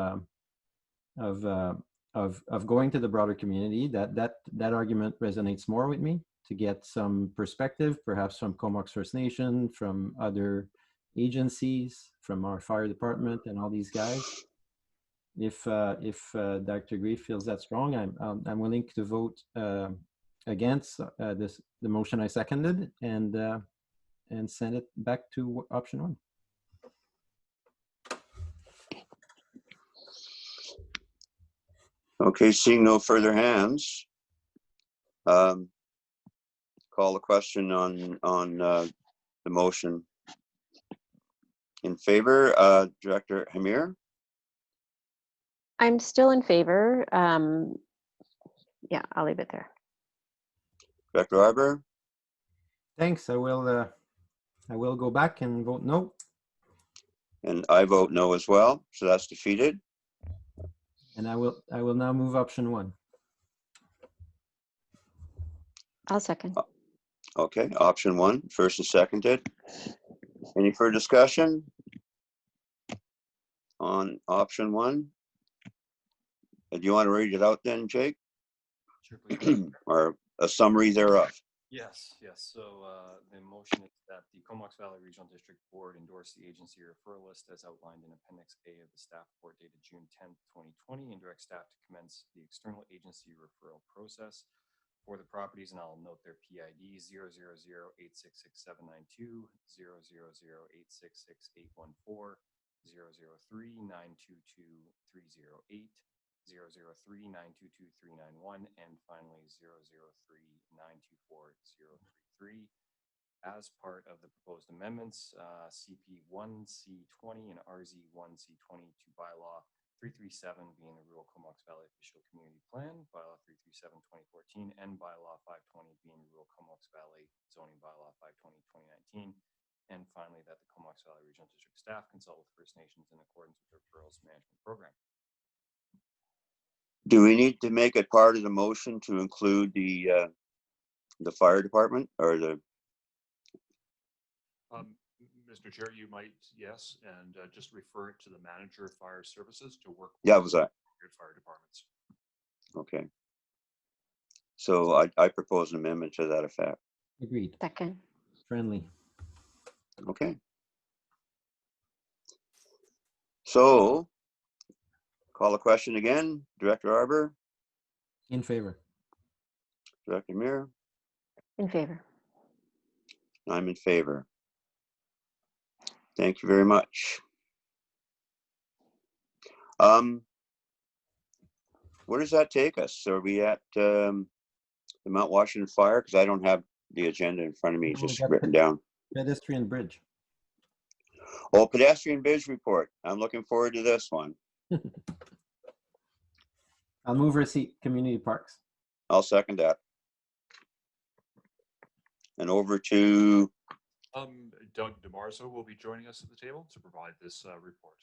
Speaker 3: going to the broader community, that argument resonates more with me, to get some perspective, perhaps from Comox First Nation, from other agencies, from our fire department, and all these guys. If Dr. Grief feels that strong, I'm willing to vote against the motion I seconded, and send it back to option 1.
Speaker 1: Okay, seeing no further hands, call the question on the motion. In favor, Director Hamir?
Speaker 7: I'm still in favor. Yeah, I'll leave it there.
Speaker 1: Director Arbour?
Speaker 3: Thanks. I will go back and vote no.
Speaker 1: And I vote no as well, so that's defeated.
Speaker 3: And I will now move option 1.
Speaker 7: I'll second.
Speaker 1: Okay, option 1, first and seconded. Any further discussion on option 1? Do you want to read it out then, Jake?
Speaker 2: Sure, please.
Speaker 1: Or a summary thereof?
Speaker 2: Yes. So the motion is that the Comox Valley Regional District Board endorse the agency referral list as outlined in Appendix A of the staff report dated June 10th, 2020, and direct staff to commence the external agency referral process for the properties, and I'll note their PID 000866792, 000866814, 003922308, 003922391, and finally 003924033. As part of the proposed amendments, CP1C20 and RZ1C20 to bylaw 337 being the Rural Comox Valley Official Community Plan, bylaw 337 2014, and bylaw 520 being Rural Comox Valley Zoning bylaw 520 2019. And finally, that the Comox Valley Regional District staff consult with First Nations in accordance with the referrals management program.
Speaker 1: Do we need to make it part of the motion to include the fire department or the?
Speaker 5: Mr. Chair, you might, yes, and just refer it to the manager of fire services to work.
Speaker 1: Yeah, was that?
Speaker 5: Fire departments.
Speaker 1: Okay. So I propose an amendment to that effect.
Speaker 3: Agreed.
Speaker 7: Second.
Speaker 3: Friendly.
Speaker 1: Okay. So, call the question again. Director Arbor,
Speaker 3: In favor.
Speaker 1: Director Muir,
Speaker 4: In favor.
Speaker 1: I'm in favor. Thank you very much. Where does that take us? So are we at the Mount Washington Fire? Because I don't have the agenda in front of me,
Speaker 3: No, we
Speaker 1: just
Speaker 3: got
Speaker 1: written down.
Speaker 3: Pedestrian bridge.
Speaker 1: Oh, pedestrian bridge report. I'm looking forward to this one.
Speaker 3: I'll move receipt, community parks.
Speaker 1: I'll second that. And over to,
Speaker 5: Doug DeMarzo will be joining us at the table to provide this report.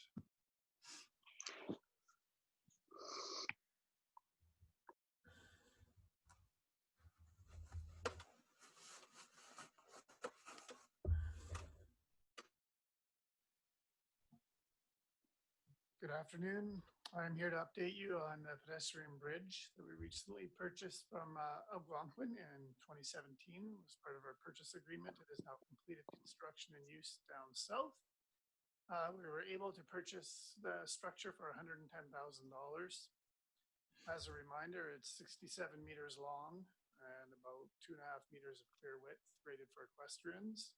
Speaker 11: Good afternoon. I'm here to update you on the pedestrian bridge that we recently purchased from Algonquin in 2017. It was part of our purchase agreement. It is now completed construction and use down south. We were able to purchase the structure for $110,000. As a reminder, it's 67 meters long and about 2.5 meters of clear width, rated for equestrians.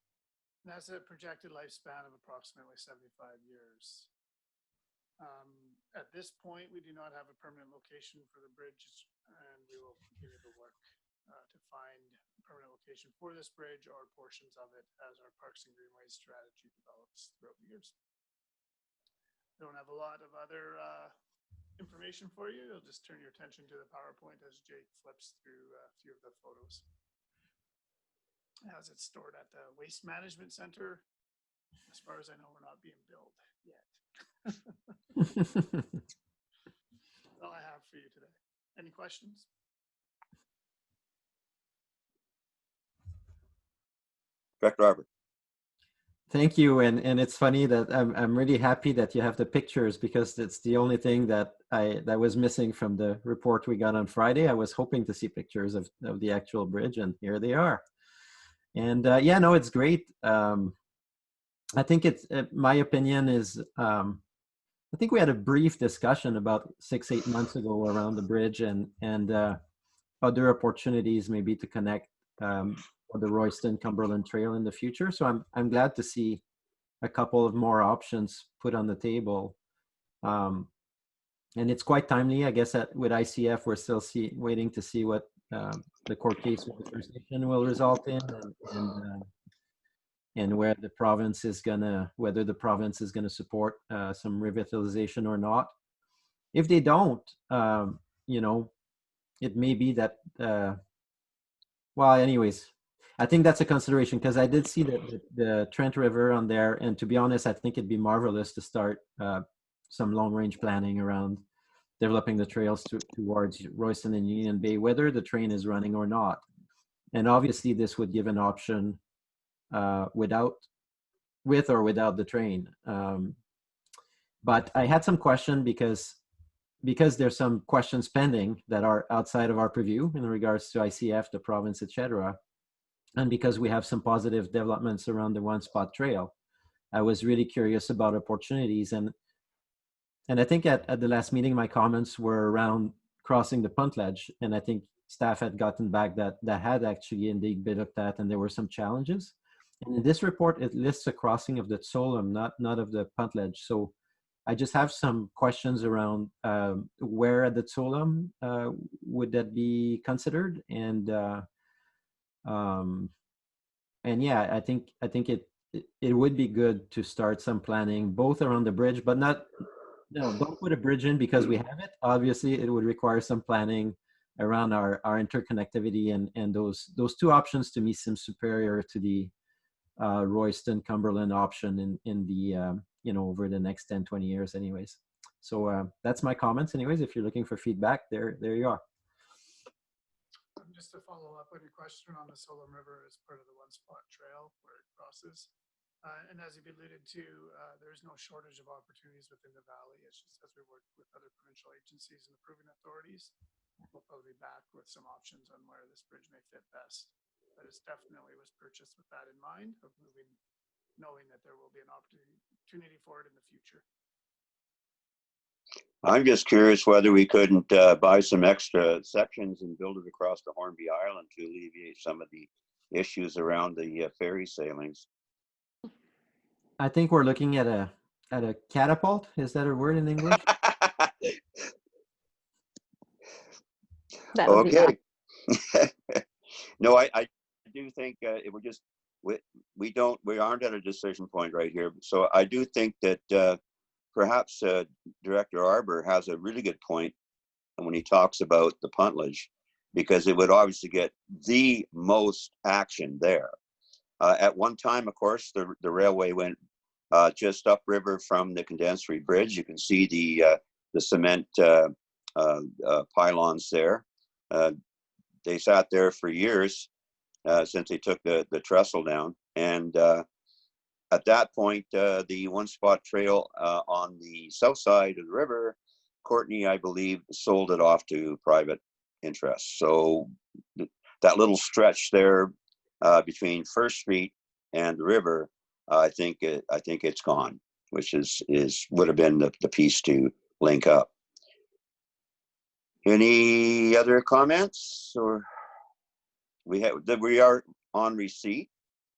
Speaker 11: And has a projected lifespan of approximately 75 years. At this point, we do not have a permanent location for the bridge, and we will continue to work to find a permanent location for this bridge or portions of it as our Parks and Greenways strategy develops throughout the years. I don't have a lot of other information for you. I'll just turn your attention to the PowerPoint as Jake flips through a few of the photos. As it's stored at the Waste Management Center, as far as I know, we're not being billed yet. That's all I have for you today. Any questions?
Speaker 1: Director Arbor.
Speaker 3: Thank you, and it's funny that I'm really happy that you have the pictures, because it's the only thing that was missing from the report we got on Friday. I was hoping to see pictures of the actual bridge, and here they are. And yeah, no, it's great. I think it's my opinion is I think we had a brief discussion about 6-8 months ago around the bridge and other opportunities maybe to connect for the Royston Cumberland Trail in the future. So I'm glad to see a couple of more options put on the table. And it's quite timely, I guess, with ICF, we're still waiting to see what the court case with the First Nation will result in, and whether the province is gonna support some revitalization or not. If they don't, you know, it may be that. Well, anyways, I think that's a consideration, because I did see the Trent River on there, and to be honest, I think it'd be marvelous to start some long-range planning around developing the trails towards Royston and Union Bay, whether the train is running or not. And obviously, this would give an option with or without the train. But I had some question because there's some questions pending that are outside of our purview in regards to ICF, the province, etc. And because we have some positive developments around the One Spot Trail, I was really curious about opportunities. And I think at the last meeting, my comments were around crossing the punt ledge. And I think staff had gotten back that had actually indeed been looked at, and there were some challenges. And in this report, it lists a crossing of the Tsolum, not of the punt ledge. So I just have some questions around where at the Tsolum would that be considered, and yeah, I think it would be good to start some planning both around the bridge, but don't put a bridge in because we have it. Obviously, it would require some planning around our interconnectivity, and those two options to me seem superior to the Royston Cumberland option in the over the next 10-20 years anyways. So that's my comments anyways. If you're looking for feedback, there you are.
Speaker 11: Just to follow up on your question on the Tsolum River as part of the One Spot Trail where it crosses. And as you've alluded to, there's no shortage of opportunities within the valley. It's just as we work with other provincial agencies and approving authorities, we'll probably be back with some options on where this bridge may fit best. But it definitely was purchased with that in mind, of moving, knowing that there will be an opportunity for it in the future.
Speaker 1: I'm just curious whether we couldn't buy some extra sections and build it across the Hornby Island to alleviate some of the issues around the ferry sailings.
Speaker 3: I think we're looking at a catapult. Is that a word in English?
Speaker 7: That would be
Speaker 1: Okay. No, I do think we're just we aren't at a decision point right here. So I do think that perhaps Director Arbor has a really good point when he talks about the puntlage, because it would obviously get the most action there. At one time, of course, the railway went just upriver from the Condensatory Bridge. You can see the cement pylons there. They sat there for years since they took the trestle down. And at that point, the one spot trail on the south side of the river, Courtney, I believe, sold it off to private interests. So that little stretch there between First Street and the river, I think it's gone, which would have been the piece to link up. Any other comments? Or we are on receipt.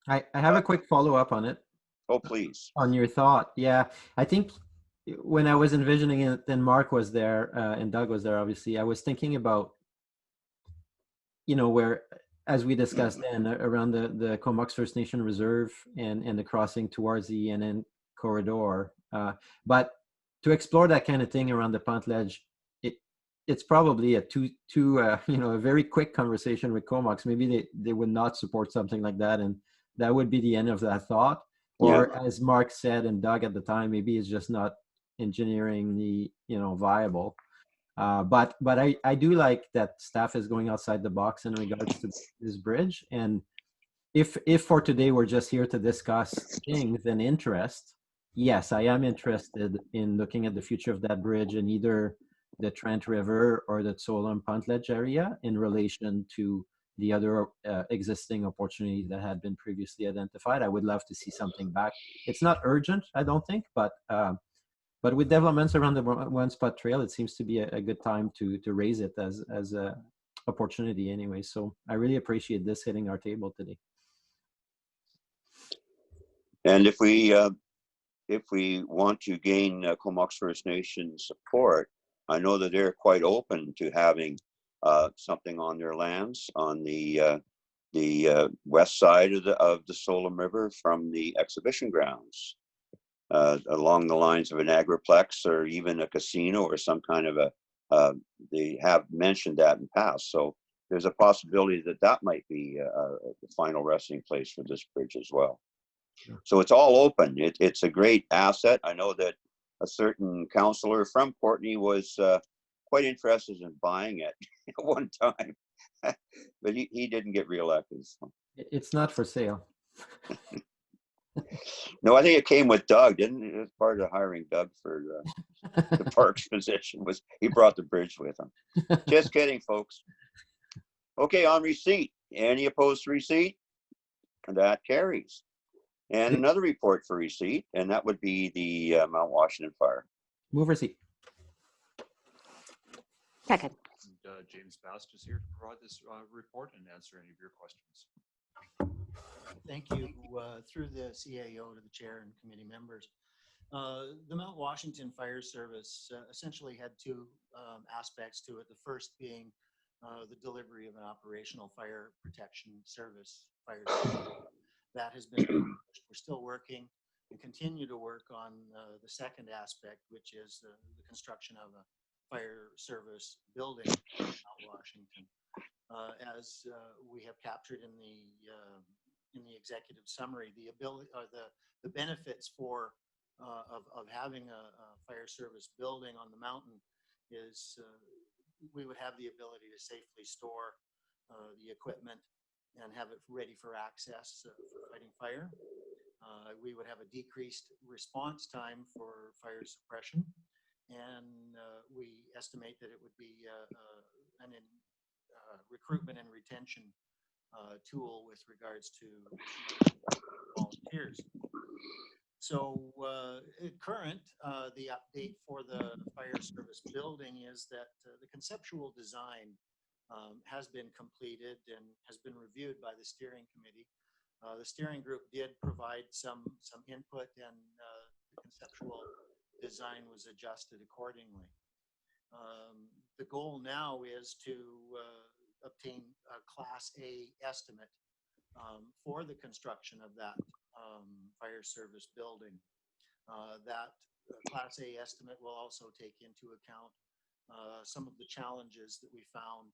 Speaker 3: I have a quick follow up on it.
Speaker 1: Oh, please.
Speaker 3: On your thought, yeah, I think when I was envisioning it, then Mark was there and Doug was there. Obviously, I was thinking about, where, as we discussed then, around the Comox First Nation Reserve and the crossing towards the ENN corridor. But to explore that kind of thing around the Puntledge, it's probably a a very quick conversation with Comox. Maybe they would not support something like that, and that would be the end of that thought. Or as Mark said and Doug at the time, maybe it's just not engineeringly viable. But I do like that staff is going outside the box in regards to this bridge. And if for today we're just here to discuss things and interest, yes, I am interested in looking at the future of that bridge in either the Trent River or the Tsolum Puntledge area in relation to the other existing opportunities that had been previously identified. I would love to see something back. It's not urgent, I don't think, but with developments around the one spot trail, it seems to be a good time to raise it as a opportunity anyway. So I really appreciate this hitting our table today.
Speaker 1: And if we want to gain Comox First Nation support, I know that they're quite open to having something on their lands on the west side of the Tsolum River from the exhibition grounds, along the lines of an agriplex or even a casino or some kind of they have mentioned that in the past. So there's a possibility that might be the final resting place for this bridge as well. Sure. So it's all open. It's a great asset. I know that a certain councillor from Courtney was quite interested in buying it at one time, but he didn't get reelected. So.
Speaker 3: It's not for sale.
Speaker 1: No, I think it came with Doug, didn't it? It was part of hiring Doug for the parks position. He brought the bridge with him. Just kidding, folks. Okay, on receipt. Any opposed to receipt? And that carries. And another report for receipt, and that would be the Mount Washington fire.
Speaker 3: Move receipt.
Speaker 7: Second.
Speaker 5: And, James Bast is here to provide this report and answer any of your questions.
Speaker 12: Thank you. Through the CAO to the chair and committee members. The Mount Washington Fire Service essentially had two aspects to it. The first being the delivery of an operational fire protection service, fire service. That has been accomplished. We're still working and continue to work on the second aspect, which is the construction of a fire service building in Mount Washington. As we have captured in the executive summary, the ability or the benefits of having a fire service building on the mountain is we would have the ability to safely store the equipment and have it ready for access for fighting fire. We would have a decreased response time for fire suppression, and we estimate that it would be an recruitment and retention tool with regards to volunteers. Current, the update for the fire service building is that the conceptual design has been completed and has been reviewed by the steering committee. The steering group did provide some input, and the conceptual design was adjusted accordingly. The goal now is to obtain a Class A estimate for the construction of that fire service building. That Class A estimate will also take into account some of the challenges that we found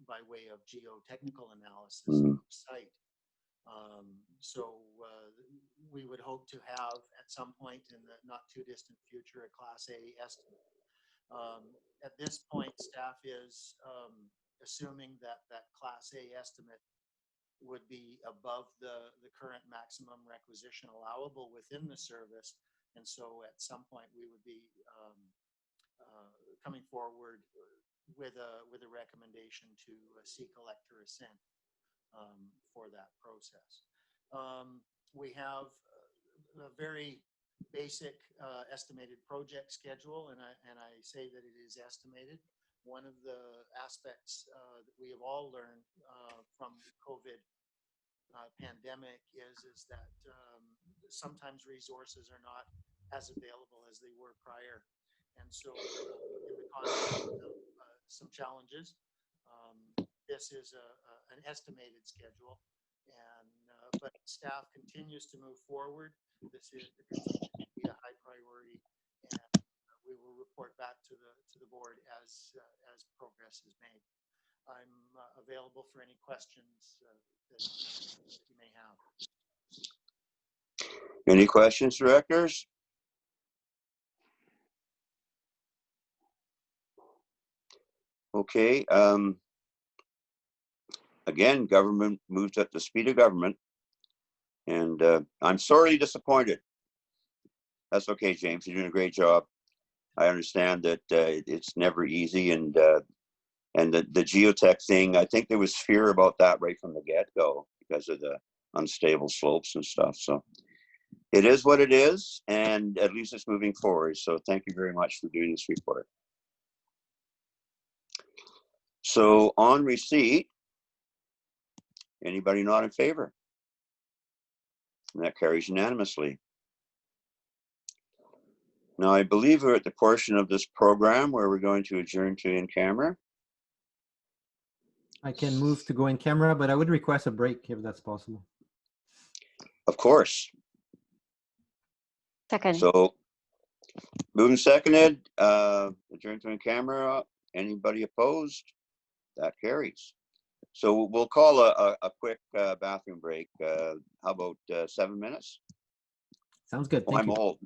Speaker 12: by way of geotechnical analysis of the site. We would hope to have at some point in the not too distant future a Class A estimate. At this point, staff is assuming that Class A estimate would be above the current maximum requisition allowable within the service. And so at some point we would be coming forward with a recommendation to seek elector assent for that process. We have a very basic estimated project schedule, and I say that it is estimated. One of the aspects that we have all learned from COVID pandemic is that sometimes resources are not as available as they were prior. And so in the context of some challenges, this is an estimated schedule, and but staff continues to move forward. This continues to be a high priority, and we will report back to the board as progress is made. I'm available for any questions that you may have.
Speaker 1: Any questions, directors? Okay. Again, government moves at the speed of government, and I'm sorely disappointed. That's okay, James. You're doing a great job. I understand that it's never easy, and the geotech thing, I think there was fear about that right from the get-go because of the unstable slopes and stuff. So it is what it is, and at least it's moving forward. So thank you very much for doing this report. So on receipt, anybody not in favor? And that carries unanimously. Now, I believe we're at the portion of this program where we're going to adjourn to in camera.
Speaker 3: I can move to go in camera, but I would request a break if that's possible.
Speaker 1: Of course.
Speaker 7: Second.
Speaker 1: So, moved and seconded, adjourn to in camera. Anybody opposed? That carries. So we'll call a quick bathroom break. How about 7 minutes?
Speaker 3: Sounds good.
Speaker 1: Oh,
Speaker 3: Thank
Speaker 1: I'm
Speaker 3: you.
Speaker 1: old.